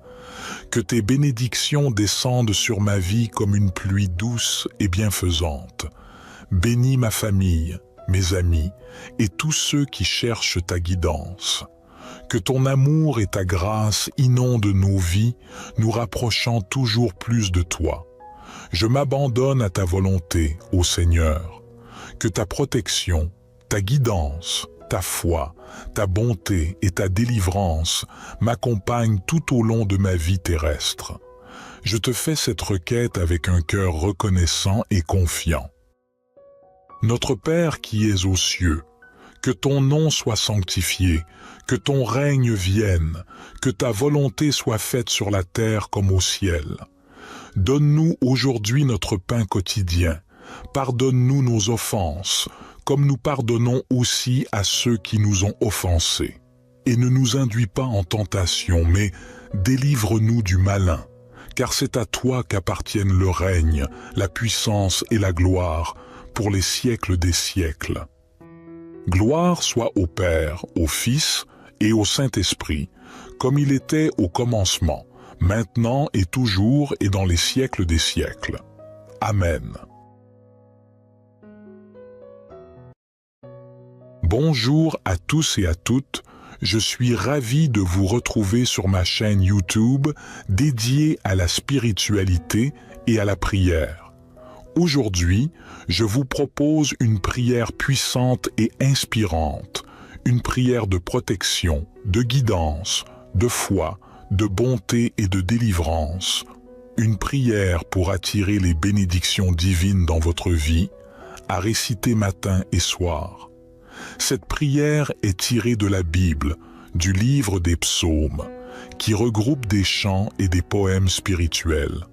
Que tes bénédictions descendent sur ma vie comme une pluie douce et bienfaisante. Bénis ma famille, mes amis et tous ceux qui cherchent ta guidance. Que ton amour et ta grâce inondent nos vies, nous rapprochant toujours plus de toi. Je m'abandonne à ta volonté, ô Seigneur. Que ta protection, ta guidance, ta foi, ta bonté et ta délivrance m'accompagnent tout au long de ma vie terrestre. Je te fais cette requête avec un cœur reconnaissant et confiant. Notre Père qui es aux cieux, que ton nom soit sanctifié, que ton règne vienne, que ta volonté soit faite sur la terre comme au ciel. Donne-nous aujourd'hui notre pain quotidien. Pardonne-nous nos offenses, comme nous pardonnons aussi à ceux qui nous ont offensés. Et ne nous induis pas en tentation, mais délivre-nous du malin, car c'est à toi qu'appartiennent le règne, la puissance et la gloire, pour les siècles des siècles. Gloire soit au Père, au Fils et au Saint-Esprit, comme il était au commencement, maintenant et toujours et dans les siècles des siècles. Amen. Bonjour à tous et à toutes, je suis ravi de vous retrouver sur ma chaîne YouTube dédiée à la spiritualité et à la prière. Aujourd'hui, je vous propose une prière puissante et inspirante, une prière de protection, de guidance, de foi, de bonté et de délivrance, une prière pour attirer les bénédictions divines dans votre vie, à réciter matin et soir. Cette prière est tirée de la Bible, du livre des psaumes, qui regroupe des chants et des poèmes spirituels.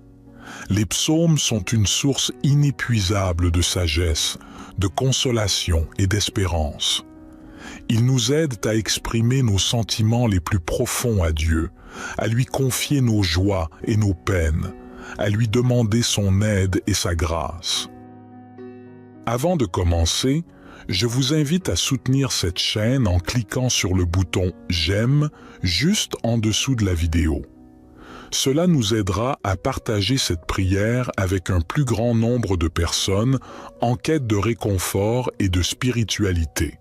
Les psaumes sont une source inépuisable de sagesse, de consolation et d'espérance. Ils nous aident à exprimer nos sentiments les plus profonds à Dieu, à lui confier nos joies et nos peines, à lui demander son aide et sa grâce. Avant de commencer, je vous invite à soutenir cette chaîne en cliquant sur le bouton « J'aime » juste en dessous de la vidéo. Cela nous aidera à partager cette prière avec un plus grand nombre de personnes en quête de réconfort et de spiritualité.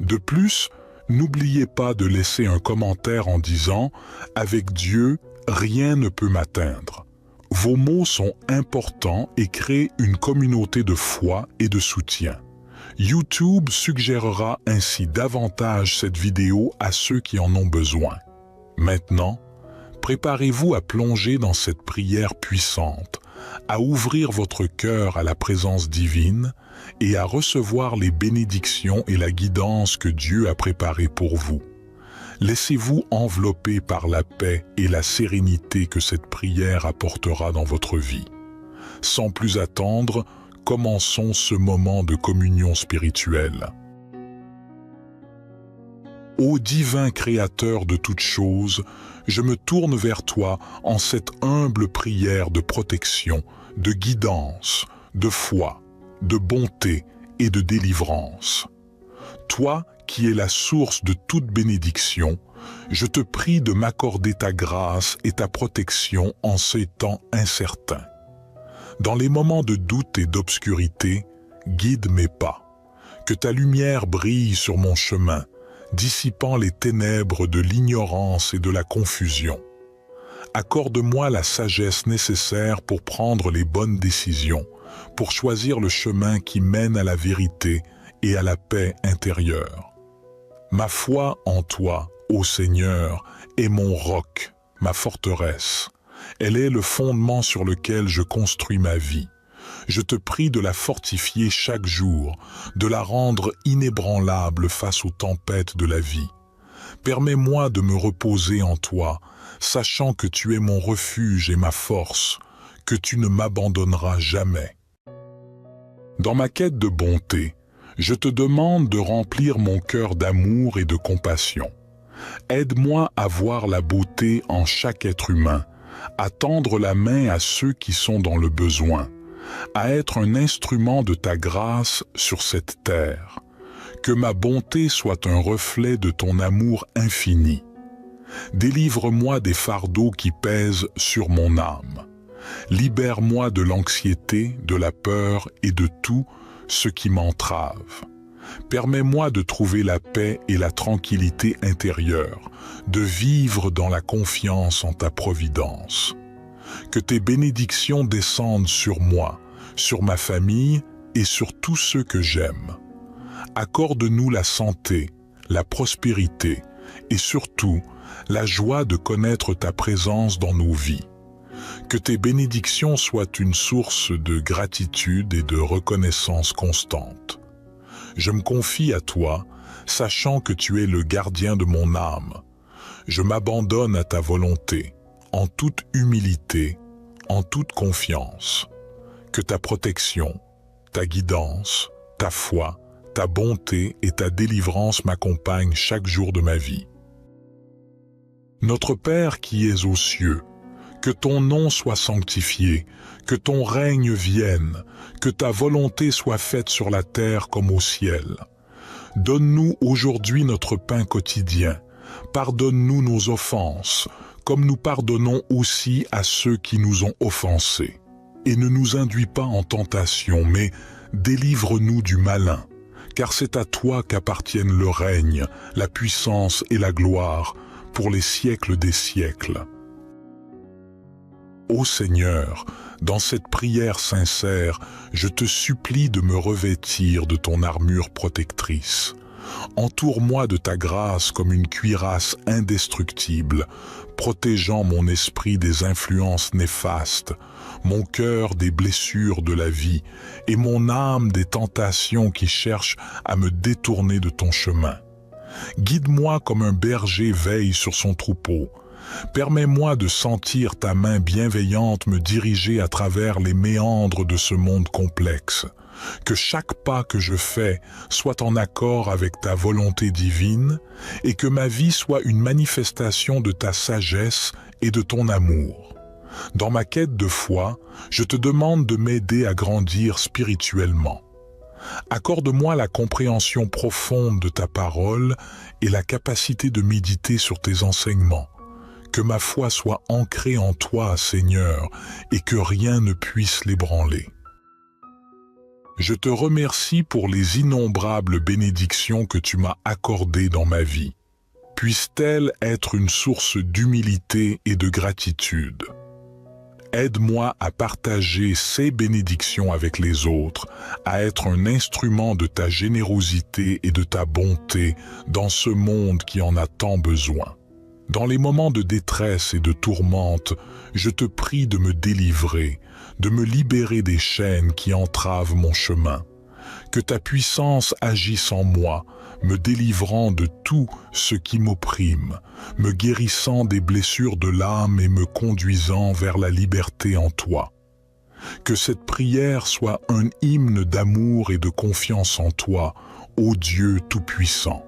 De plus, n'oubliez pas de laisser un commentaire en disant « Avec Dieu, rien ne peut m'atteindre ». Vos mots sont importants et créent une communauté de foi et de soutien. YouTube suggérera ainsi davantage cette vidéo à ceux qui en ont besoin. Maintenant, préparez-vous à plonger dans cette prière puissante, à ouvrir votre cœur à la présence divine et à recevoir les bénédictions et la guidance que Dieu a préparées pour vous. Laissez-vous envelopper par la paix et la sérénité que cette prière apportera dans votre vie. Sans plus attendre, commençons ce moment de communion spirituelle. Ô divin Créateur de toutes choses, je me tourne vers toi en cette humble prière de protection, de guidance, de foi, de bonté et de délivrance. Toi qui es la source de toute bénédiction, je te prie de m'accorder ta grâce et ta protection en ces temps incertains. Dans les moments de doute et d'obscurité, guide mes pas. Que ta lumière brille sur mon chemin, dissipant les ténèbres de l'ignorance et de la confusion. Accorde-moi la sagesse nécessaire pour prendre les bonnes décisions, pour choisir le chemin qui mène à la vérité et à la paix intérieure. Ma foi en toi, ô Seigneur, est mon roc, ma forteresse. Elle est le fondement sur lequel je construis ma vie. Je te prie de la fortifier chaque jour, de la rendre inébranlable face aux tempêtes de la vie. Permets-moi de me reposer en toi, sachant que tu es mon refuge et ma force, que tu ne m'abandonneras jamais. Dans ma quête de bonté, je te demande de remplir mon cœur d'amour et de compassion. Aide-moi à voir la beauté en chaque être humain, à tendre la main à ceux qui sont dans le besoin, à être un instrument de ta grâce sur cette terre. Que ma bonté soit un reflet de ton amour infini. Délivre-moi des fardeaux qui pèsent sur mon âme. Libère-moi de l'anxiété, de la peur et de tout ce qui m'entrave. Permets-moi de trouver la paix et la tranquillité intérieure, de vivre dans la confiance en ta providence. Que tes bénédictions descendent sur moi, sur ma famille et sur tous ceux que j'aime. Accorde-nous la santé, la prospérité et surtout la joie de connaître ta présence dans nos vies. Que tes bénédictions soient une source de gratitude et de reconnaissance constante. Je me confie à toi, sachant que tu es le gardien de mon âme. Je m'abandonne à ta volonté, en toute humilité, en toute confiance. Que ta protection, ta guidance, ta foi, ta bonté et ta délivrance m'accompagnent chaque jour de ma vie. Notre Père qui es aux cieux, que ton nom soit sanctifié, que ton règne vienne, que ta volonté soit faite sur la terre comme au ciel. Donne-nous aujourd'hui notre pain quotidien. Pardonne-nous nos offenses, comme nous pardonnons aussi à ceux qui nous ont offensés. Et ne nous induis pas en tentation, mais délivre-nous du malin. Car c'est à toi qu'appartiennent le règne, la puissance et la gloire, pour les siècles des siècles. Ô Seigneur, dans cette prière sincère, je te supplie de me revêtir de ton armure protectrice. Entoure-moi de ta grâce comme une cuirasse indestructible, protégeant mon esprit des influences néfastes, mon cœur des blessures de la vie et mon âme des tentations qui cherchent à me détourner de ton chemin. Guide-moi comme un berger veille sur son troupeau. Permets-moi de sentir ta main bienveillante me diriger à travers les méandres de ce monde complexe. Que chaque pas que je fais soit en accord avec ta volonté divine et que ma vie soit une manifestation de ta sagesse et de ton amour. Dans ma quête de foi, je te demande de m'aider à grandir spirituellement. Accorde-moi la compréhension profonde de ta parole et la capacité de méditer sur tes enseignements. Que ma foi soit ancrée en toi, Seigneur, et que rien ne puisse l'ébranler. Je te remercie pour les innombrables bénédictions que tu m'as accordées dans ma vie. Puisse-t-elle être une source d'humilité et de gratitude. Aide-moi à partager ces bénédictions avec les autres, à être un instrument de ta générosité et de ta bonté dans ce monde qui en a tant besoin. Dans les moments de détresse et de tourmente, je te prie de me délivrer, de me libérer des chaînes qui entravent mon chemin. Que ta puissance agisse en moi, me délivrant de tout ce qui m'opprime, me guérissant des blessures de l'âme et me conduisant vers la liberté en toi. Que cette prière soit un hymne d'amour et de confiance en toi, ô Dieu Tout-Puissant.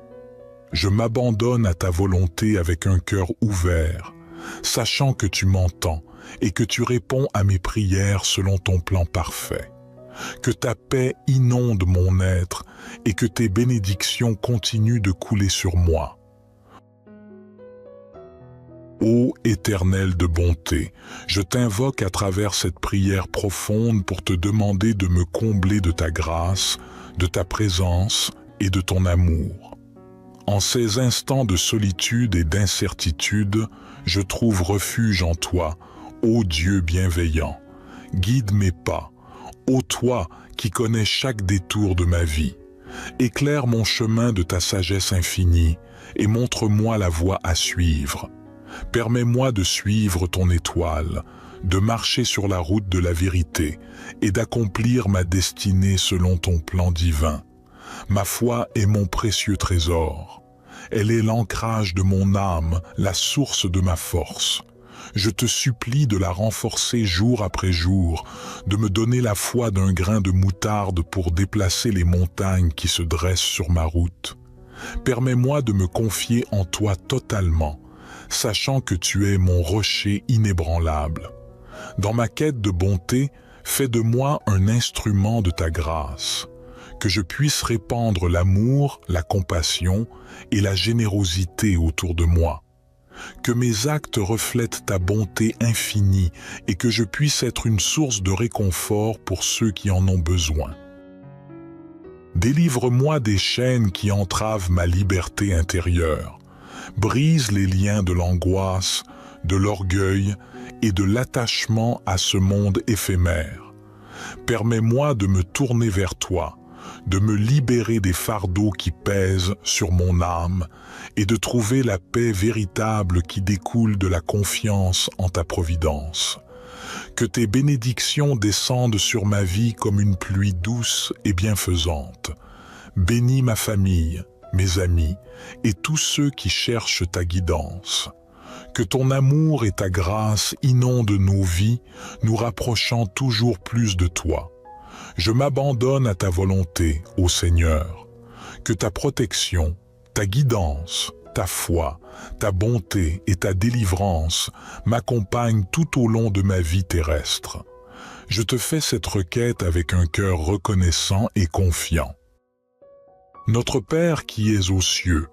Je m'abandonne à ta volonté avec un cœur ouvert, sachant que tu m'entends et que tu réponds à mes prières selon ton plan parfait. Que ta paix inonde mon être et que tes bénédictions continuent de couler sur moi. Ô Éternel de bonté, je t'invoque à travers cette prière profonde pour te demander de me combler de ta grâce, de ta présence et de ton amour. En ces instants de solitude et d'incertitude, je trouve refuge en toi, ô Dieu bienveillant. Guide mes pas, ô toi qui connais chaque détour de ma vie. Éclaire mon chemin de ta sagesse infinie et montre-moi la voie à suivre. Permets-moi de suivre ton étoile, de marcher sur la route de la vérité et d'accomplir ma destinée selon ton plan divin. Ma foi est mon précieux trésor. Elle est l'ancrage de mon âme, la source de ma force. Je te supplie de la renforcer jour après jour, de me donner la foi d'un grain de moutarde pour déplacer les montagnes qui se dressent sur ma route. Permets-moi de me confier en toi totalement, sachant que tu es mon rocher inébranlable. Dans ma quête de bonté, fais de moi un instrument de ta grâce, que je puisse répandre l'amour, la compassion et la générosité autour de moi. Que mes actes reflètent ta bonté infinie et que je puisse être une source de réconfort pour ceux qui en ont besoin. Délivre-moi des chaînes qui entravent ma liberté intérieure. Brise les liens de l'angoisse, de l'orgueil et de l'attachement à ce monde éphémère. Permets-moi de me tourner vers toi, de me libérer des fardeaux qui pèsent sur mon âme et de trouver la paix véritable qui découle de la confiance en ta providence. Que tes bénédictions descendent sur ma vie comme une pluie douce et bienfaisante. Bénis ma famille, mes amis et tous ceux qui cherchent ta guidance. Que ton amour et ta grâce inondent nos vies, nous rapprochant toujours plus de toi. Je m'abandonne à ta volonté, ô Seigneur. Que ta protection, ta guidance, ta foi, ta bonté et ta délivrance m'accompagnent tout au long de ma vie terrestre. Je te fais cette requête avec un cœur reconnaissant et confiant. Notre Père qui es aux cieux,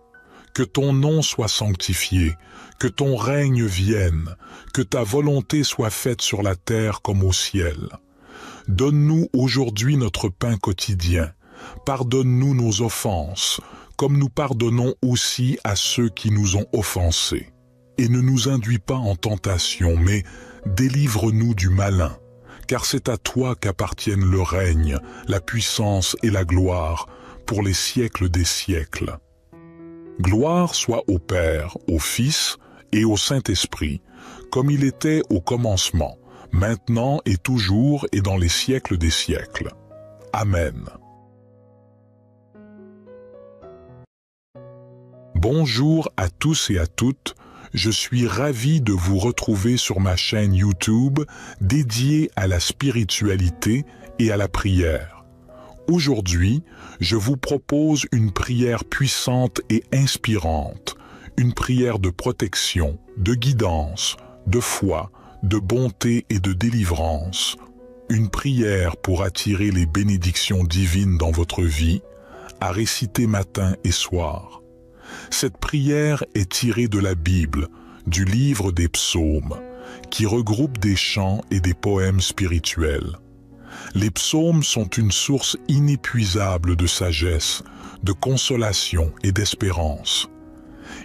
que ton nom soit sanctifié, que ton règne vienne, que ta volonté soit faite sur la terre comme au ciel. Donne-nous aujourd'hui notre pain quotidien. Pardonne-nous nos offenses, comme nous pardonnons aussi à ceux qui nous ont offensés. Et ne nous induis pas en tentation, mais délivre-nous du malin, car c'est à toi qu'appartiennent le règne, la puissance et la gloire, pour les siècles des siècles. Gloire soit au Père, au Fils et au Saint-Esprit, comme il était au commencement, maintenant et toujours et dans les siècles des siècles. Amen. Bonjour à tous et à toutes, je suis ravi de vous retrouver sur ma chaîne YouTube dédiée à la spiritualité et à la prière. Aujourd'hui, je vous propose une prière puissante et inspirante, une prière de protection, de guidance, de foi, de bonté et de délivrance, une prière pour attirer les bénédictions divines dans votre vie, à réciter matin et soir. Cette prière est tirée de la Bible, du livre des psaumes, qui regroupe des chants et des poèmes spirituels. Les psaumes sont une source inépuisable de sagesse, de consolation et d'espérance.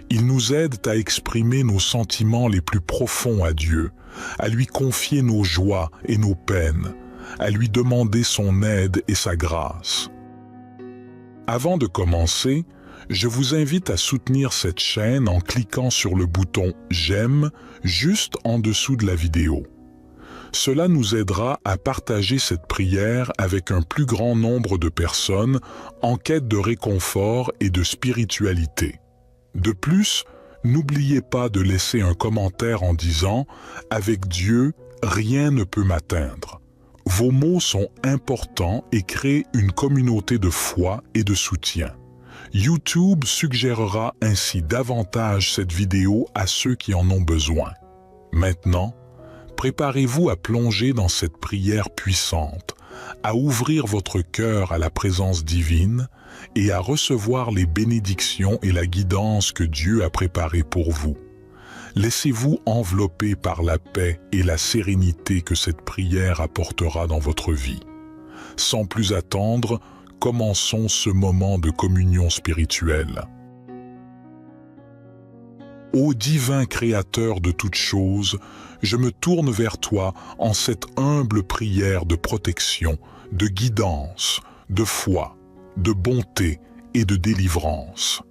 Ils nous aident à exprimer nos sentiments les plus profonds à Dieu, à lui confier nos joies et nos peines, à lui demander son aide et sa grâce. Avant de commencer, je vous invite à soutenir cette chaîne en cliquant sur le bouton « J'aime » juste en dessous de la vidéo. Cela nous aidera à partager cette prière avec un plus grand nombre de personnes en quête de réconfort et de spiritualité. De plus, n'oubliez pas de laisser un commentaire en disant « Avec Dieu, rien ne peut m'atteindre ». Vos mots sont importants et créent une communauté de foi et de soutien. YouTube suggérera ainsi davantage cette vidéo à ceux qui en ont besoin. Maintenant, préparez-vous à plonger dans cette prière puissante, à ouvrir votre cœur à la présence divine et à recevoir les bénédictions et la guidance que Dieu a préparées pour vous. Laissez-vous envelopper par la paix et la sérénité que cette prière apportera dans votre vie. Sans plus attendre, commençons ce moment de communion spirituelle. Ô divin Créateur de toutes choses, je me tourne vers toi en cette humble prière de protection, de guidance, de foi, de bonté et de délivrance.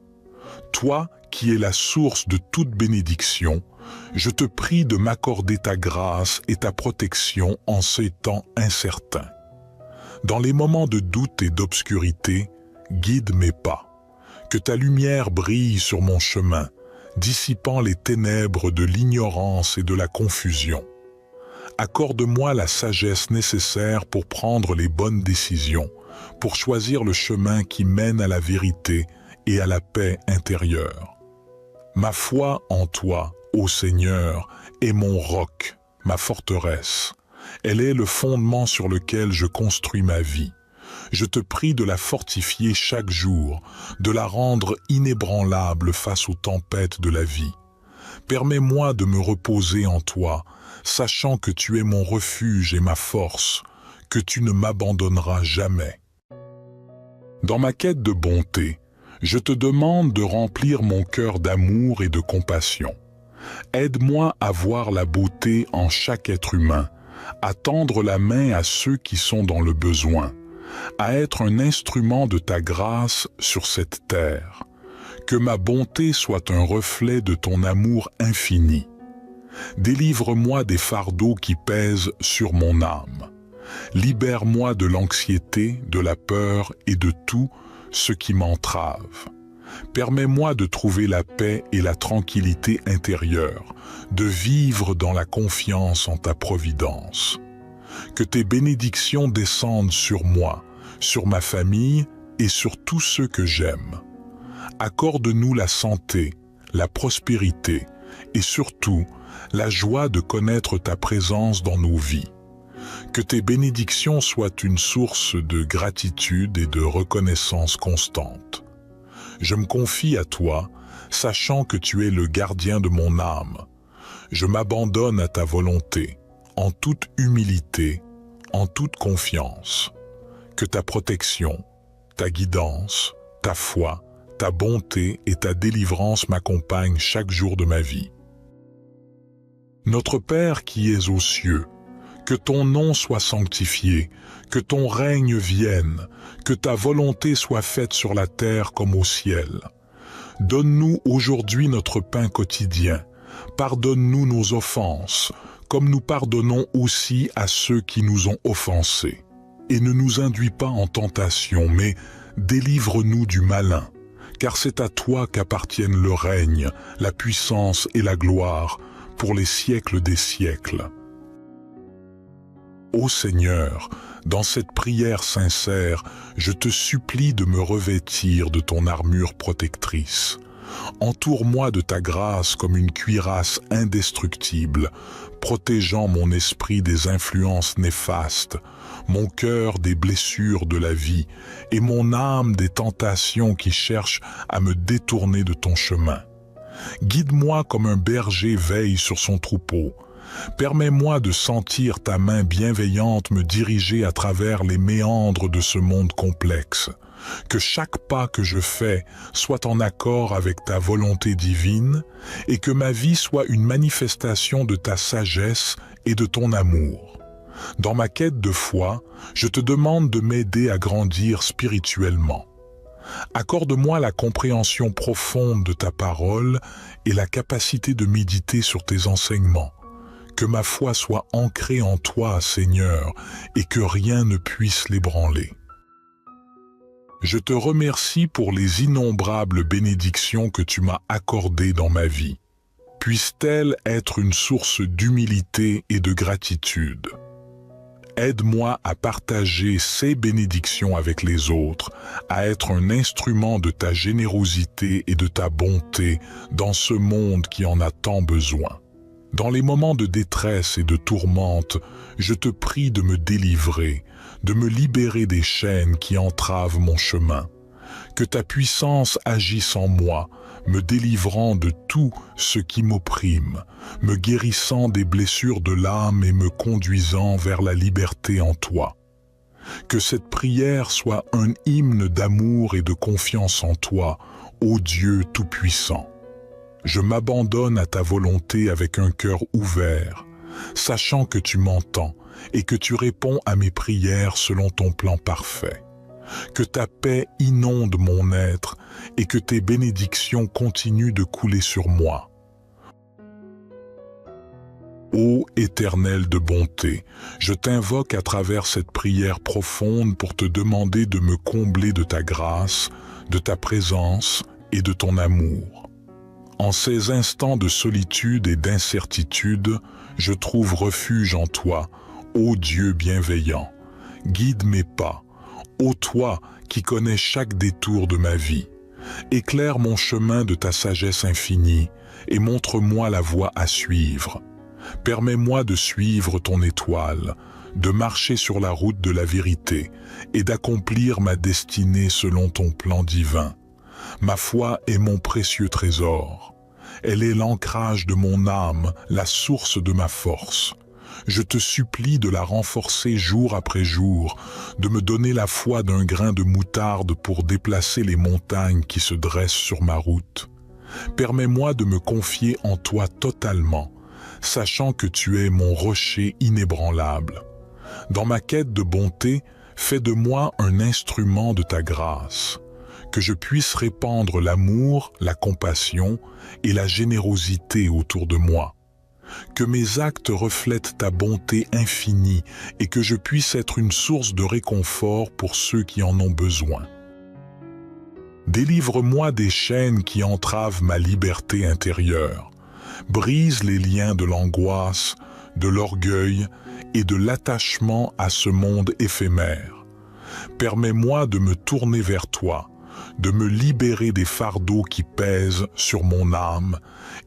Toi qui es la source de toute bénédiction, je te prie de m'accorder ta grâce et ta protection en ces temps incertains. Dans les moments de doute et d'obscurité, guide mes pas. Que ta lumière brille sur mon chemin, dissipant les ténèbres de l'ignorance et de la confusion. Accorde-moi la sagesse nécessaire pour prendre les bonnes décisions, pour choisir le chemin qui mène à la vérité et à la paix intérieure. Ma foi en toi, ô Seigneur, est mon roc, ma forteresse. Elle est le fondement sur lequel je construis ma vie. Je te prie de la fortifier chaque jour, de la rendre inébranlable face aux tempêtes de la vie. Permets-moi de me reposer en toi, sachant que tu es mon refuge et ma force, que tu ne m'abandonneras jamais. Dans ma quête de bonté, je te demande de remplir mon cœur d'amour et de compassion. Aide-moi à voir la beauté en chaque être humain, à tendre la main à ceux qui sont dans le besoin, à être un instrument de ta grâce sur cette terre. Que ma bonté soit un reflet de ton amour infini. Délivre-moi des fardeaux qui pèsent sur mon âme. Libère-moi de l'anxiété, de la peur et de tout ce qui m'entrave. Permets-moi de trouver la paix et la tranquillité intérieure, de vivre dans la confiance en ta providence. Que tes bénédictions descendent sur moi, sur ma famille et sur tous ceux que j'aime. Accorde-nous la santé, la prospérité et surtout la joie de connaître ta présence dans nos vies. Que tes bénédictions soient une source de gratitude et de reconnaissance constante. Je me confie à toi, sachant que tu es le gardien de mon âme. Je m'abandonne à ta volonté, en toute humilité, en toute confiance. Que ta protection, ta guidance, ta foi, ta bonté et ta délivrance m'accompagnent chaque jour de ma vie. Notre Père qui es aux cieux, que ton nom soit sanctifié, que ton règne vienne, que ta volonté soit faite sur la terre comme au ciel. Donne-nous aujourd'hui notre pain quotidien. Pardonne-nous nos offenses, comme nous pardonnons aussi à ceux qui nous ont offensés. Et ne nous induis pas en tentation, mais délivre-nous du malin, car c'est à toi qu'appartiennent le règne, la puissance et la gloire, pour les siècles des siècles. Ô Seigneur, dans cette prière sincère, je te supplie de me revêtir de ton armure protectrice. Entoure-moi de ta grâce comme une cuirasse indestructible, protégeant mon esprit des influences néfastes, mon cœur des blessures de la vie et mon âme des tentations qui cherchent à me détourner de ton chemin. Guide-moi comme un berger veille sur son troupeau. Permets-moi de sentir ta main bienveillante me diriger à travers les méandres de ce monde complexe. Que chaque pas que je fais soit en accord avec ta volonté divine et que ma vie soit une manifestation de ta sagesse et de ton amour. Dans ma quête de foi, je te demande de m'aider à grandir spirituellement. Accorde-moi la compréhension profonde de ta parole et la capacité de méditer sur tes enseignements. Que ma foi soit ancrée en toi, Seigneur, et que rien ne puisse l'ébranler. Je te remercie pour les innombrables bénédictions que tu m'as accordées dans ma vie. Puisse-t-elle être une source d'humilité et de gratitude. Aide-moi à partager ces bénédictions avec les autres, à être un instrument de ta générosité et de ta bonté dans ce monde qui en a tant besoin. Dans les moments de détresse et de tourmente, je te prie de me délivrer, de me libérer des chaînes qui entravent mon chemin. Que ta puissance agisse en moi, me délivrant de tout ce qui m'opprime, me guérissant des blessures de l'âme et me conduisant vers la liberté en toi. Que cette prière soit un hymne d'amour et de confiance en toi, ô Dieu Tout-Puissant. Je m'abandonne à ta volonté avec un cœur ouvert, sachant que tu m'entends et que tu réponds à mes prières selon ton plan parfait. Que ta paix inonde mon être et que tes bénédictions continuent de couler sur moi. Ô Éternel de bonté, je t'invoque à travers cette prière profonde pour te demander de me combler de ta grâce, de ta présence et de ton amour. En ces instants de solitude et d'incertitude, je trouve refuge en toi, ô Dieu bienveillant. Guide mes pas, ô toi qui connais chaque détour de ma vie. Éclaire mon chemin de ta sagesse infinie et montre-moi la voie à suivre. Permets-moi de suivre ton étoile, de marcher sur la route de la vérité et d'accomplir ma destinée selon ton plan divin. Ma foi est mon précieux trésor. Elle est l'ancrage de mon âme, la source de ma force. Je te supplie de la renforcer jour après jour, de me donner la foi d'un grain de moutarde pour déplacer les montagnes qui se dressent sur ma route. Permets-moi de me confier en toi totalement, sachant que tu es mon rocher inébranlable. Dans ma quête de bonté, fais de moi un instrument de ta grâce, que je puisse répandre l'amour, la compassion et la générosité autour de moi. Que mes actes reflètent ta bonté infinie et que je puisse être une source de réconfort pour ceux qui en ont besoin. Délivre-moi des chaînes qui entravent ma liberté intérieure. Brise les liens de l'angoisse, de l'orgueil et de l'attachement à ce monde éphémère. Permets-moi de me tourner vers toi, de me libérer des fardeaux qui pèsent sur mon âme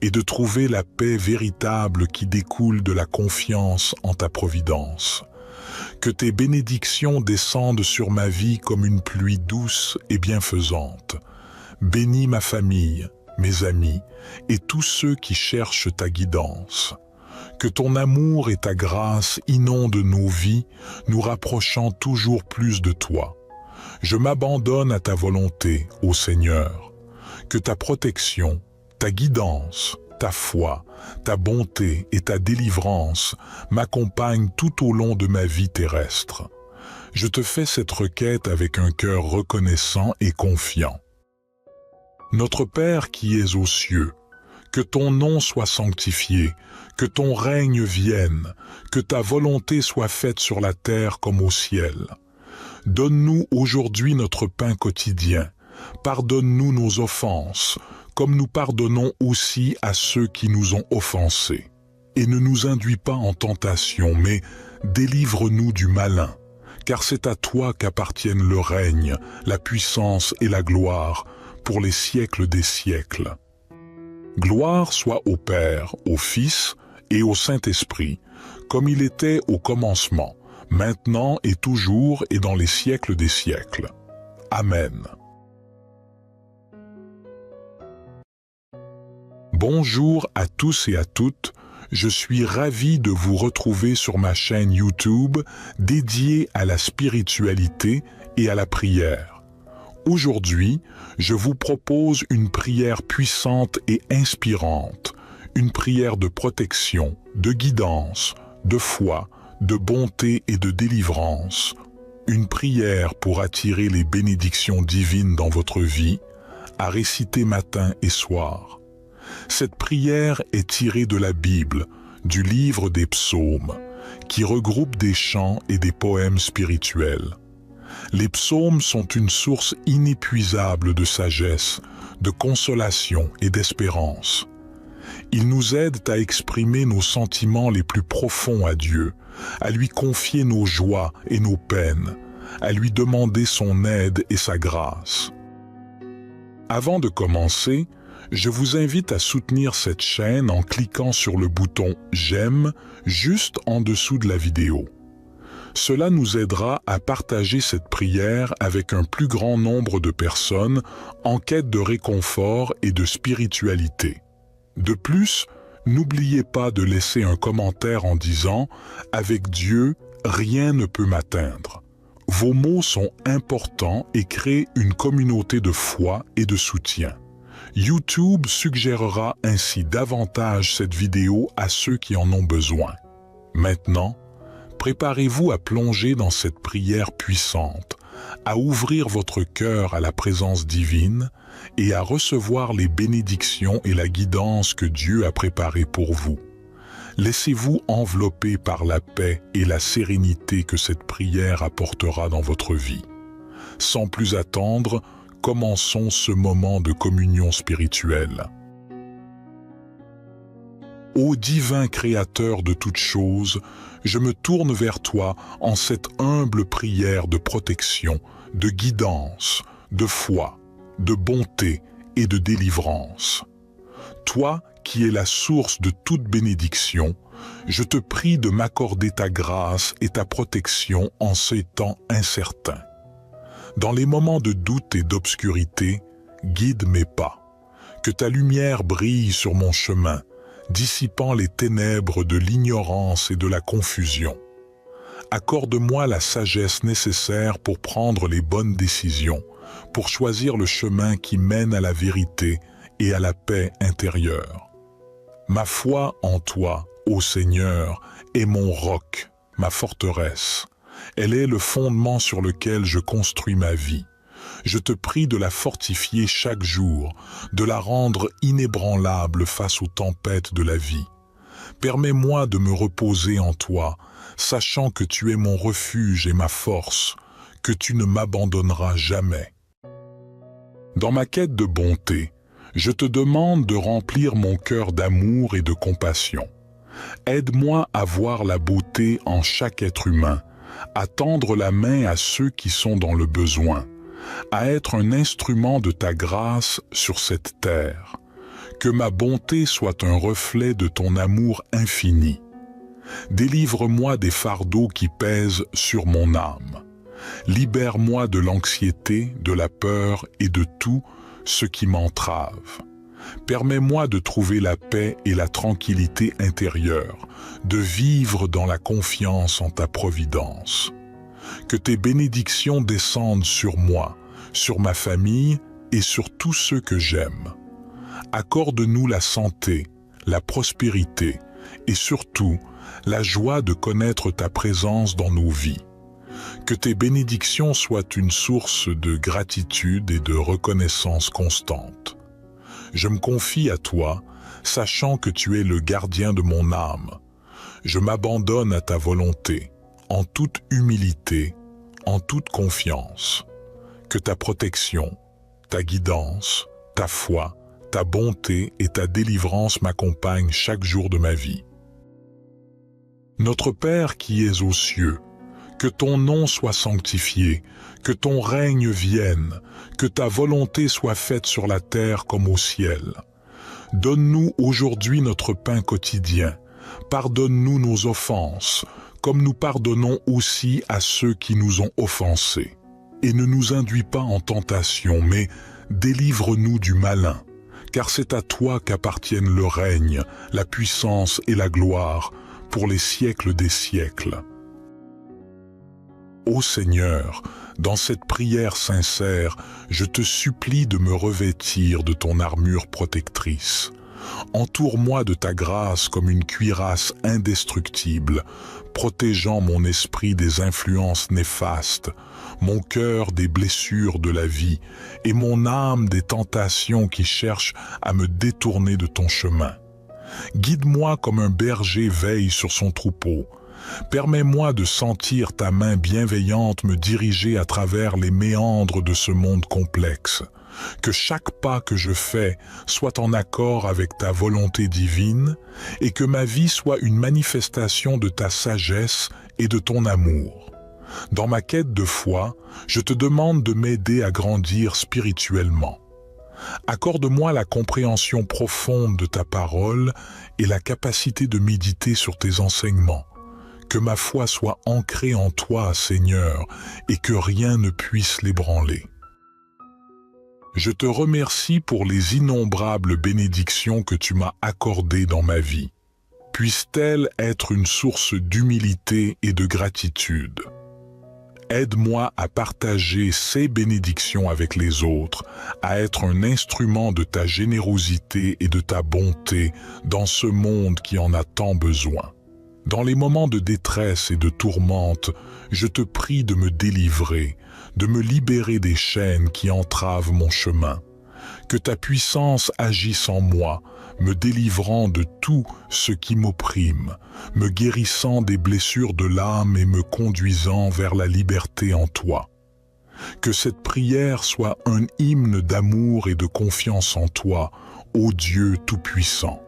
et de trouver la paix véritable qui découle de la confiance en ta providence. Que tes bénédictions descendent sur ma vie comme une pluie douce et bienfaisante. Bénis ma famille, mes amis et tous ceux qui cherchent ta guidance. Que ton amour et ta grâce inondent nos vies, nous rapprochant toujours plus de toi. Je m'abandonne à ta volonté, ô Seigneur. Que ta protection, ta guidance, ta foi, ta bonté et ta délivrance m'accompagnent tout au long de ma vie terrestre. Je te fais cette requête avec un cœur reconnaissant et confiant. Notre Père qui es aux cieux, que ton nom soit sanctifié, que ton règne vienne, que ta volonté soit faite sur la terre comme au ciel. Donne-nous aujourd'hui notre pain quotidien. Pardonne-nous nos offenses, comme nous pardonnons aussi à ceux qui nous ont offensés. Et ne nous induis pas en tentation, mais délivre-nous du malin, car c'est à toi qu'appartiennent le règne, la puissance et la gloire, pour les siècles des siècles. Gloire soit au Père, au Fils et au Saint-Esprit, comme il était au commencement, maintenant et toujours et dans les siècles des siècles. Amen. Bonjour à tous et à toutes, je suis ravi de vous retrouver sur ma chaîne YouTube dédiée à la spiritualité et à la prière. Aujourd'hui, je vous propose une prière puissante et inspirante, une prière de protection, de guidance, de foi, de bonté et de délivrance, une prière pour attirer les bénédictions divines dans votre vie, à réciter matin et soir. Cette prière est tirée de la Bible, du livre des psaumes, qui regroupe des chants et des poèmes spirituels. Les psaumes sont une source inépuisable de sagesse, de consolation et d'espérance. Ils nous aident à exprimer nos sentiments les plus profonds à Dieu, à lui confier nos joies et nos peines, à lui demander son aide et sa grâce. Avant de commencer, je vous invite à soutenir cette chaîne en cliquant sur le bouton « J'aime » juste en dessous de la vidéo. Cela nous aidera à partager cette prière avec un plus grand nombre de personnes en quête de réconfort et de spiritualité. De plus, n'oubliez pas de laisser un commentaire en disant « Avec Dieu, rien ne peut m'atteindre ». Vos mots sont importants et créent une communauté de foi et de soutien. YouTube suggérera ainsi davantage cette vidéo à ceux qui en ont besoin. Maintenant, préparez-vous à plonger dans cette prière puissante, à ouvrir votre cœur à la présence divine et à recevoir les bénédictions et la guidance que Dieu a préparées pour vous. Laissez-vous envelopper par la paix et la sérénité que cette prière apportera dans votre vie. Sans plus attendre, commençons ce moment de communion spirituelle. Ô divin Créateur de toutes choses, je me tourne vers toi en cette humble prière de protection, de guidance, de foi, de bonté et de délivrance. Toi qui es la source de toute bénédiction, je te prie de m'accorder ta grâce et ta protection en ces temps incertains. Dans les moments de doute et d'obscurité, guide mes pas. Que ta lumière brille sur mon chemin, dissipant les ténèbres de l'ignorance et de la confusion. Accorde-moi la sagesse nécessaire pour prendre les bonnes décisions, pour choisir le chemin qui mène à la vérité et à la paix intérieure. Ma foi en toi, ô Seigneur, est mon roc, ma forteresse. Elle est le fondement sur lequel je construis ma vie. Je te prie de la fortifier chaque jour, de la rendre inébranlable face aux tempêtes de la vie. Permets-moi de me reposer en toi, sachant que tu es mon refuge et ma force, que tu ne m'abandonneras jamais. Dans ma quête de bonté, je te demande de remplir mon cœur d'amour et de compassion. Aide-moi à voir la beauté en chaque être humain, à tendre la main à ceux qui sont dans le besoin, à être un instrument de ta grâce sur cette terre. Que ma bonté soit un reflet de ton amour infini. Délivre-moi des fardeaux qui pèsent sur mon âme. Libère-moi de l'anxiété, de la peur et de tout ce qui m'entrave. Permets-moi de trouver la paix et la tranquillité intérieure, de vivre dans la confiance en ta providence. Que tes bénédictions descendent sur moi, sur ma famille et sur tous ceux que j'aime. Accorde-nous la santé, la prospérité et surtout la joie de connaître ta présence dans nos vies. Que tes bénédictions soient une source de gratitude et de reconnaissance constante. Je me confie à toi, sachant que tu es le gardien de mon âme. Je m'abandonne à ta volonté, en toute humilité, en toute confiance. Que ta protection, ta guidance, ta foi, ta bonté et ta délivrance m'accompagnent chaque jour de ma vie. Notre Père qui es aux cieux, que ton nom soit sanctifié, que ton règne vienne, que ta volonté soit faite sur la terre comme au ciel. Donne-nous aujourd'hui notre pain quotidien. Pardonne-nous nos offenses, comme nous pardonnons aussi à ceux qui nous ont offensés. Et ne nous induis pas en tentation, mais délivre-nous du malin, car c'est à toi qu'appartiennent le règne, la puissance et la gloire, pour les siècles des siècles. Ô Seigneur, dans cette prière sincère, je te supplie de me revêtir de ton armure protectrice. Entoure-moi de ta grâce comme une cuirasse indestructible, protégeant mon esprit des influences néfastes, mon cœur des blessures de la vie et mon âme des tentations qui cherchent à me détourner de ton chemin. Guide-moi comme un berger veille sur son troupeau. Permets-moi de sentir ta main bienveillante me diriger à travers les méandres de ce monde complexe. Que chaque pas que je fais soit en accord avec ta volonté divine et que ma vie soit une manifestation de ta sagesse et de ton amour. Dans ma quête de foi, je te demande de m'aider à grandir spirituellement. Accorde-moi la compréhension profonde de ta parole et la capacité de méditer sur tes enseignements. Que ma foi soit ancrée en toi, Seigneur, et que rien ne puisse l'ébranler. Je te remercie pour les innombrables bénédictions que tu m'as accordées dans ma vie. Puisse-t-elle être une source d'humilité et de gratitude. Aide-moi à partager ces bénédictions avec les autres, à être un instrument de ta générosité et de ta bonté dans ce monde qui en a tant besoin. Dans les moments de détresse et de tourmente, je te prie de me délivrer, de me libérer des chaînes qui entravent mon chemin. Que ta puissance agisse en moi, me délivrant de tout ce qui m'opprime, me guérissant des blessures de l'âme et me conduisant vers la liberté en toi. Que cette prière soit un hymne d'amour et de confiance en toi, ô Dieu Tout-Puissant.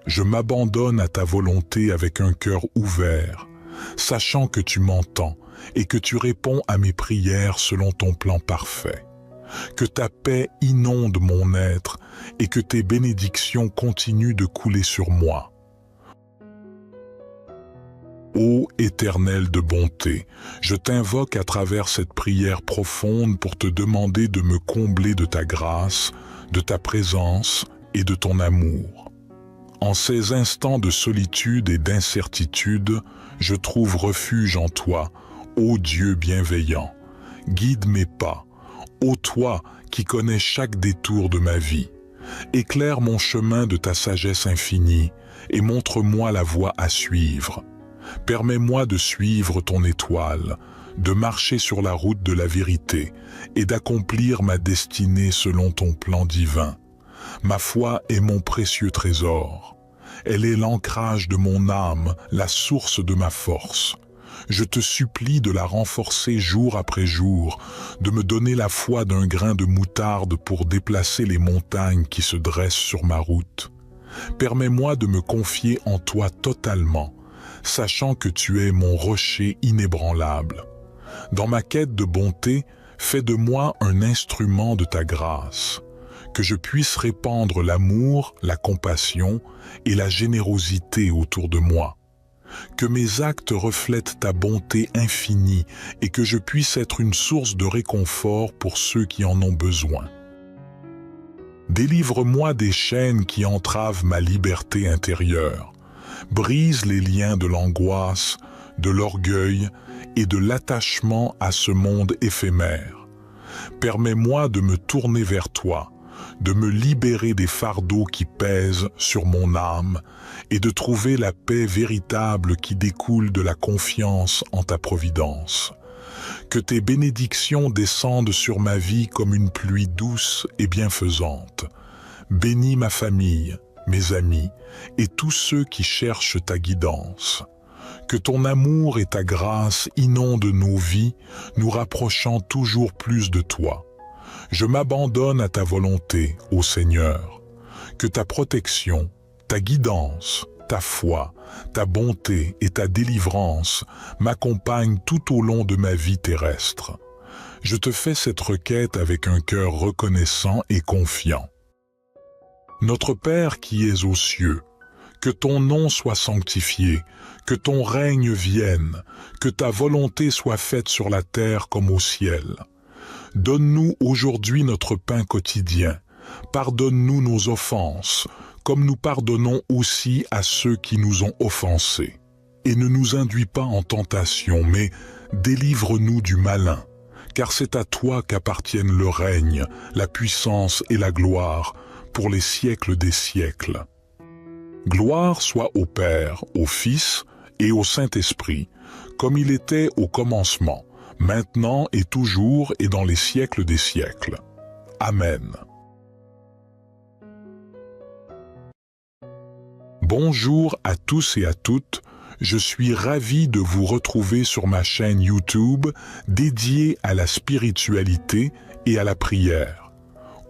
Je m'abandonne à ta volonté avec un cœur ouvert, sachant que tu m'entends et que tu réponds à mes prières selon ton plan parfait. Que ta paix inonde mon être et que tes bénédictions continuent de couler sur moi. Ô Éternel de bonté, je t'invoque à travers cette prière profonde pour te demander de me combler de ta grâce, de ta présence et de ton amour. En ces instants de solitude et d'incertitude, je trouve refuge en toi, ô Dieu bienveillant. Guide mes pas, ô toi qui connais chaque détour de ma vie. Éclaire mon chemin de ta sagesse infinie et montre-moi la voie à suivre. Permets-moi de suivre ton étoile, de marcher sur la route de la vérité et d'accomplir ma destinée selon ton plan divin. Ma foi est mon précieux trésor. Elle est l'ancrage de mon âme, la source de ma force. Je te supplie de la renforcer jour après jour, de me donner la foi d'un grain de moutarde pour déplacer les montagnes qui se dressent sur ma route. Permets-moi de me confier en toi totalement, sachant que tu es mon rocher inébranlable. Dans ma quête de bonté, fais de moi un instrument de ta grâce, que je puisse répandre l'amour, la compassion et la générosité autour de moi. Que mes actes reflètent ta bonté infinie et que je puisse être une source de réconfort pour ceux qui en ont besoin. Délivre-moi des chaînes qui entravent ma liberté intérieure. Brise les liens de l'angoisse, de l'orgueil et de l'attachement à ce monde éphémère. Permets-moi de me tourner vers toi, de me libérer des fardeaux qui pèsent sur mon âme et de trouver la paix véritable qui découle de la confiance en ta providence. Que tes bénédictions descendent sur ma vie comme une pluie douce et bienfaisante. Bénis ma famille, mes amis et tous ceux qui cherchent ta guidance. Que ton amour et ta grâce inondent nos vies, nous rapprochant toujours plus de toi. Je m'abandonne à ta volonté, ô Seigneur. Que ta protection, ta guidance, ta foi, ta bonté et ta délivrance m'accompagnent tout au long de ma vie terrestre. Je te fais cette requête avec un cœur reconnaissant et confiant. Notre Père qui es aux cieux, que ton nom soit sanctifié, que ton règne vienne, que ta volonté soit faite sur la terre comme au ciel. Donne-nous aujourd'hui notre pain quotidien. Pardonne-nous nos offenses, comme nous pardonnons aussi à ceux qui nous ont offensés. Et ne nous induis pas en tentation, mais délivre-nous du malin, car c'est à toi qu'appartiennent le règne, la puissance et la gloire, pour les siècles des siècles. Gloire soit au Père, au Fils et au Saint-Esprit, comme il était au commencement, maintenant et toujours et dans les siècles des siècles. Amen. Bonjour à tous et à toutes, je suis ravi de vous retrouver sur ma chaîne YouTube dédiée à la spiritualité et à la prière.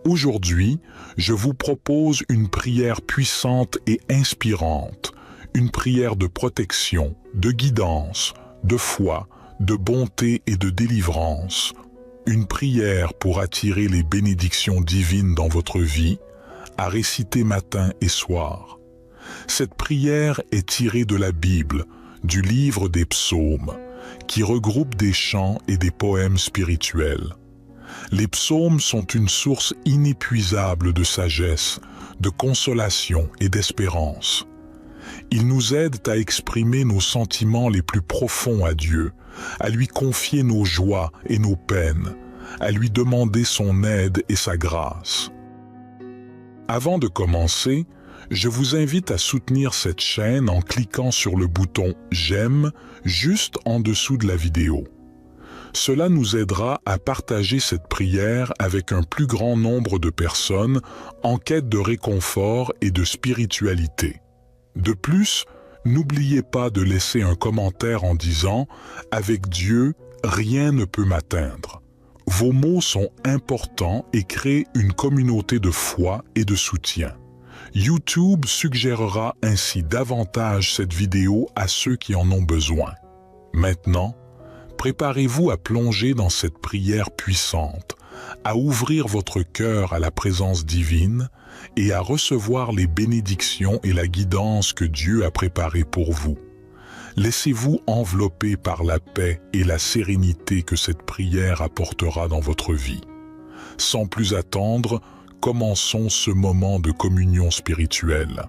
Aujourd'hui, je vous propose une prière puissante et inspirante, une prière de protection, de guidance, de foi, de bonté et de délivrance, une prière pour attirer les bénédictions divines dans votre vie, à réciter matin et soir. Cette prière est tirée de la Bible, du livre des psaumes, qui regroupe des chants et des poèmes spirituels. Les psaumes sont une source inépuisable de sagesse, de consolation et d'espérance. Ils nous aident à exprimer nos sentiments les plus profonds à Dieu, à lui confier nos joies et nos peines, à lui demander son aide et sa grâce. Avant de commencer, je vous invite à soutenir cette chaîne en cliquant sur le bouton « J'aime » juste en dessous de la vidéo. Cela nous aidera à partager cette prière avec un plus grand nombre de personnes en quête de réconfort et de spiritualité. De plus, n'oubliez pas de laisser un commentaire en disant « Avec Dieu, rien ne peut m'atteindre ». Vos mots sont importants et créent une communauté de foi et de soutien. YouTube suggérera ainsi davantage cette vidéo à ceux qui en ont besoin. Maintenant, préparez-vous à plonger dans cette prière puissante, à ouvrir votre cœur à la présence divine et à recevoir les bénédictions et la guidance que Dieu a préparées pour vous. Laissez-vous envelopper par la paix et la sérénité que cette prière apportera dans votre vie. Sans plus attendre, commençons ce moment de communion spirituelle.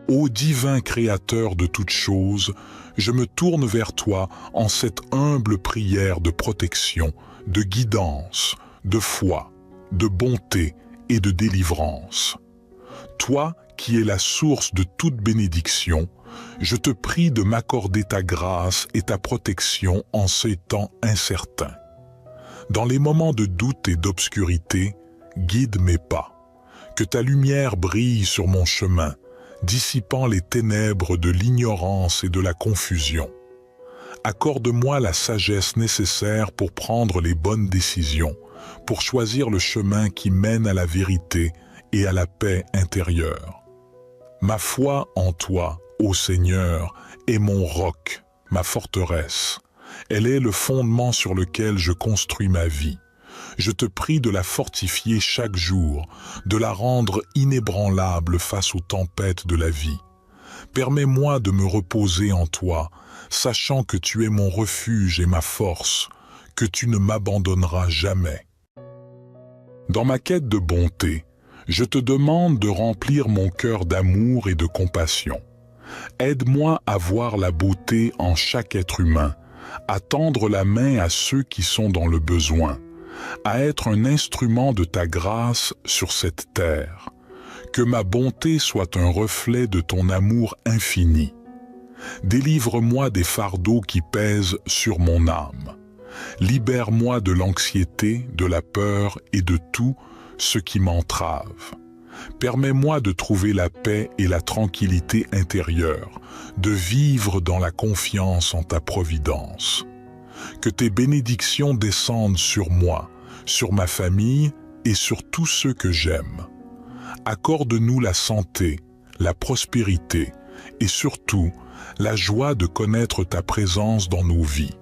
Ô divin Créateur de toutes choses, je me tourne vers toi en cette humble prière de protection, de guidance, de foi, de bonté et de délivrance. Toi qui es la source de toute bénédiction, je te prie de m'accorder ta grâce et ta protection en ces temps incertains. Dans les moments de doute et d'obscurité, guide mes pas. Que ta lumière brille sur mon chemin, dissipant les ténèbres de l'ignorance et de la confusion. Accorde-moi la sagesse nécessaire pour prendre les bonnes décisions, pour choisir le chemin qui mène à la vérité et à la paix intérieure. Ma foi en toi, ô Seigneur, est mon roc, ma forteresse. Elle est le fondement sur lequel je construis ma vie. Je te prie de la fortifier chaque jour, de la rendre inébranlable face aux tempêtes de la vie. Permets-moi de me reposer en toi, sachant que tu es mon refuge et ma force, que tu ne m'abandonneras jamais. Dans ma quête de bonté, je te demande de remplir mon cœur d'amour et de compassion. Aide-moi à voir la beauté en chaque être humain, à tendre la main à ceux qui sont dans le besoin, à être un instrument de ta grâce sur cette terre. Que ma bonté soit un reflet de ton amour infini. Délivre-moi des fardeaux qui pèsent sur mon âme. Libère-moi de l'anxiété, de la peur et de tout ce qui m'entrave. Permets-moi de trouver la paix et la tranquillité intérieure, de vivre dans la confiance en ta providence. Que tes bénédictions descendent sur moi, sur ma famille et sur tous ceux que j'aime. Accorde-nous la santé, la prospérité et surtout la joie de connaître ta présence dans nos vies.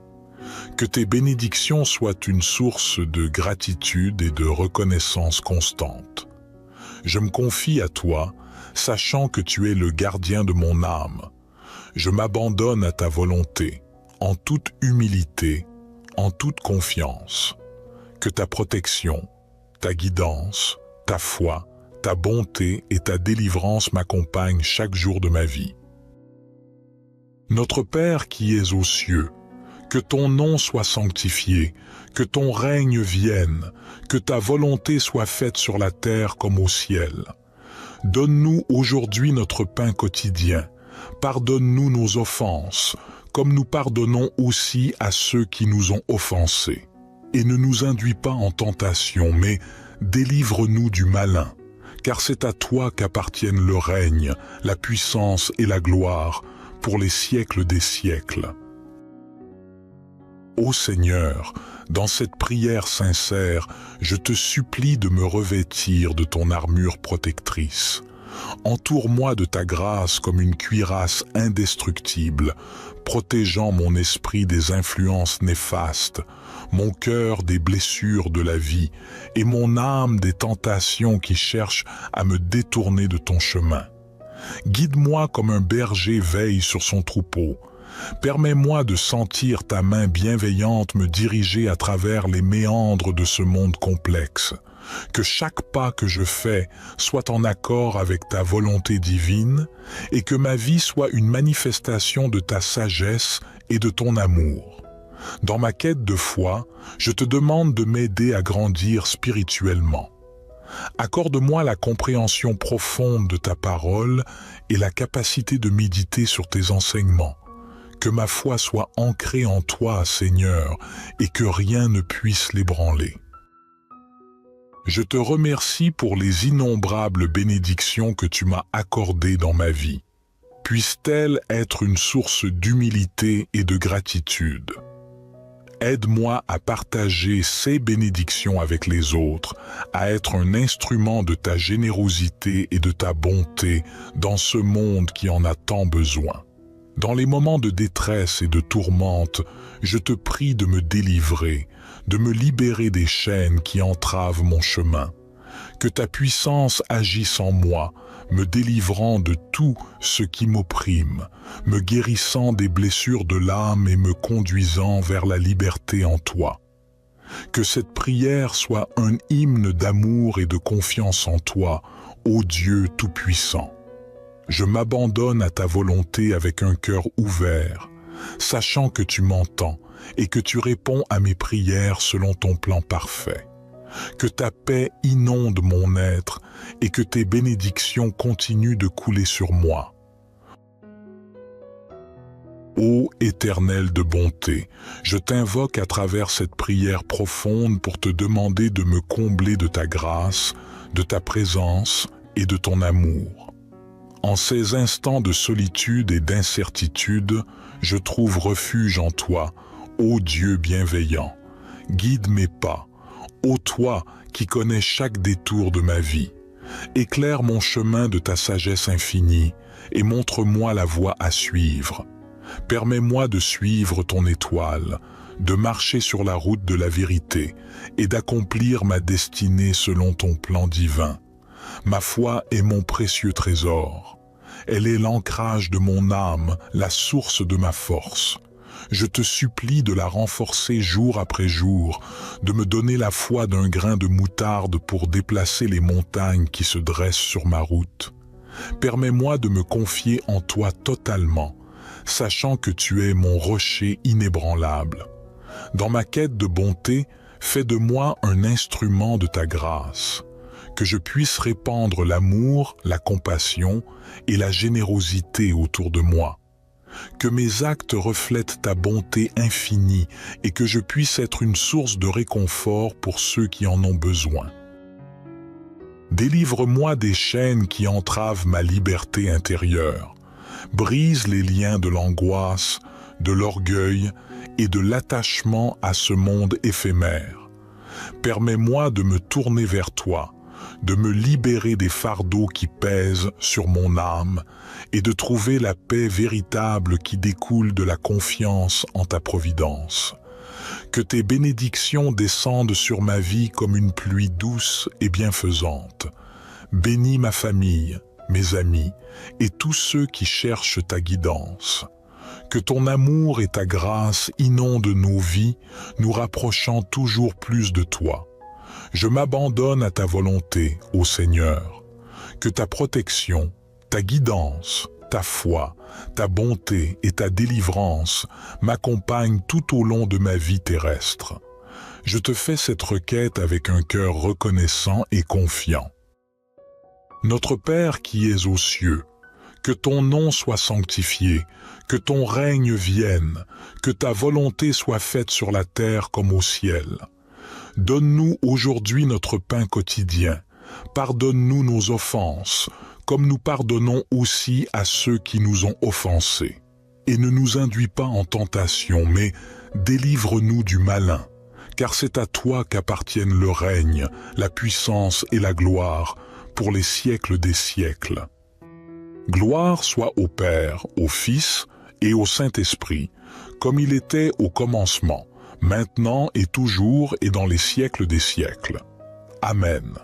Que tes bénédictions soient une source de gratitude et de reconnaissance constante. Je me confie à toi, sachant que tu es le gardien de mon âme. Je m'abandonne à ta volonté, en toute humilité, en toute confiance. Que ta protection, ta guidance, ta foi, ta bonté et ta délivrance m'accompagnent chaque jour de ma vie. Notre Père qui es aux cieux, que ton nom soit sanctifié, que ton règne vienne, que ta volonté soit faite sur la terre comme au ciel. Donne-nous aujourd'hui notre pain quotidien. Pardonne-nous nos offenses, comme nous pardonnons aussi à ceux qui nous ont offensés. Et ne nous induis pas en tentation, mais délivre-nous du malin, car c'est à toi qu'appartiennent le règne, la puissance et la gloire, pour les siècles des siècles. Ô Seigneur, dans cette prière sincère, je te supplie de me revêtir de ton armure protectrice. Entoure-moi de ta grâce comme une cuirasse indestructible, protégeant mon esprit des influences néfastes, mon cœur des blessures de la vie et mon âme des tentations qui cherchent à me détourner de ton chemin. Guide-moi comme un berger veille sur son troupeau. Permets-moi de sentir ta main bienveillante me diriger à travers les méandres de ce monde complexe. Que chaque pas que je fais soit en accord avec ta volonté divine et que ma vie soit une manifestation de ta sagesse et de ton amour. Dans ma quête de foi, je te demande de m'aider à grandir spirituellement. Accorde-moi la compréhension profonde de ta parole et la capacité de méditer sur tes enseignements. que ma foi soit ancrée en toi, Seigneur, et que rien ne puisse l'ébranler. Je te remercie pour les innombrables bénédictions que tu m'as accordées dans ma vie. Puisse-t-elle être une source d'humilité et de gratitude. Aide-moi à partager ces bénédictions avec les autres, à être un instrument de ta générosité et de ta bonté dans ce monde qui en a tant besoin. Dans les moments de détresse et de tourmente, je te prie de me délivrer, de me libérer des chaînes qui entravent mon chemin. Que ta puissance agisse en moi, me délivrant de tout ce qui m'opprime, me guérissant des blessures de l'âme et me conduisant vers la liberté en toi. Que cette prière soit un hymne d'amour et de confiance en toi, ô Dieu Tout-Puissant. Je m'abandonne à ta volonté avec un cœur ouvert, sachant que tu m'entends et que tu réponds à mes prières selon ton plan parfait. Que ta paix inonde mon être et que tes bénédictions continuent de couler sur moi. Ô Éternel de bonté, je t'invoque à travers cette prière profonde pour te demander de me combler de ta grâce, de ta présence et de ton amour. En ces instants de solitude et d'incertitude, je trouve refuge en toi, ô Dieu bienveillant. Guide mes pas, ô toi qui connais chaque détour de ma vie. Éclaire mon chemin de ta sagesse infinie et montre-moi la voie à suivre. Permets-moi de suivre ton étoile, de marcher sur la route de la vérité et d'accomplir ma destinée selon ton plan divin. Ma foi est mon précieux trésor. Elle est l'ancrage de mon âme, la source de ma force. Je te supplie de la renforcer jour après jour, de me donner la foi d'un grain de moutarde pour déplacer les montagnes qui se dressent sur ma route. Permets-moi de me confier en toi totalement, sachant que tu es mon rocher inébranlable. Dans ma quête de bonté, fais de moi un instrument de ta grâce. Que je puisse répandre l'amour, la compassion et la générosité autour de moi. Que mes actes reflètent ta bonté infinie et que je puisse être une source de réconfort pour ceux qui en ont besoin. Délivre-moi des chaînes qui entravent ma liberté intérieure. Brise les liens de l'angoisse, de l'orgueil et de l'attachement à ce monde éphémère. Permets-moi de me tourner vers toi, de me libérer des fardeaux qui pèsent sur mon âme et de trouver la paix véritable qui découle de la confiance en ta providence. Que tes bénédictions descendent sur ma vie comme une pluie douce et bienfaisante. Bénis ma famille, mes amis et tous ceux qui cherchent ta guidance. Que ton amour et ta grâce inondent nos vies, nous rapprochant toujours plus de toi. Je m'abandonne à ta volonté, ô Seigneur. Que ta protection, ta guidance, ta foi, ta bonté et ta délivrance m'accompagnent tout au long de ma vie terrestre. Je te fais cette requête avec un cœur reconnaissant et confiant. Notre Père qui es aux cieux, que ton nom soit sanctifié, que ton règne vienne, que ta volonté soit faite sur la terre comme au ciel. Donne-nous aujourd'hui notre pain quotidien. Pardonne-nous nos offenses, comme nous pardonnons aussi à ceux qui nous ont offensés. Et ne nous induis pas en tentation, mais délivre-nous du malin, car c'est à toi qu'appartiennent le règne, la puissance et la gloire, pour les siècles des siècles. Gloire soit au Père, au Fils et au Saint-Esprit, comme il était au commencement, maintenant et toujours et dans les siècles des siècles. Amen.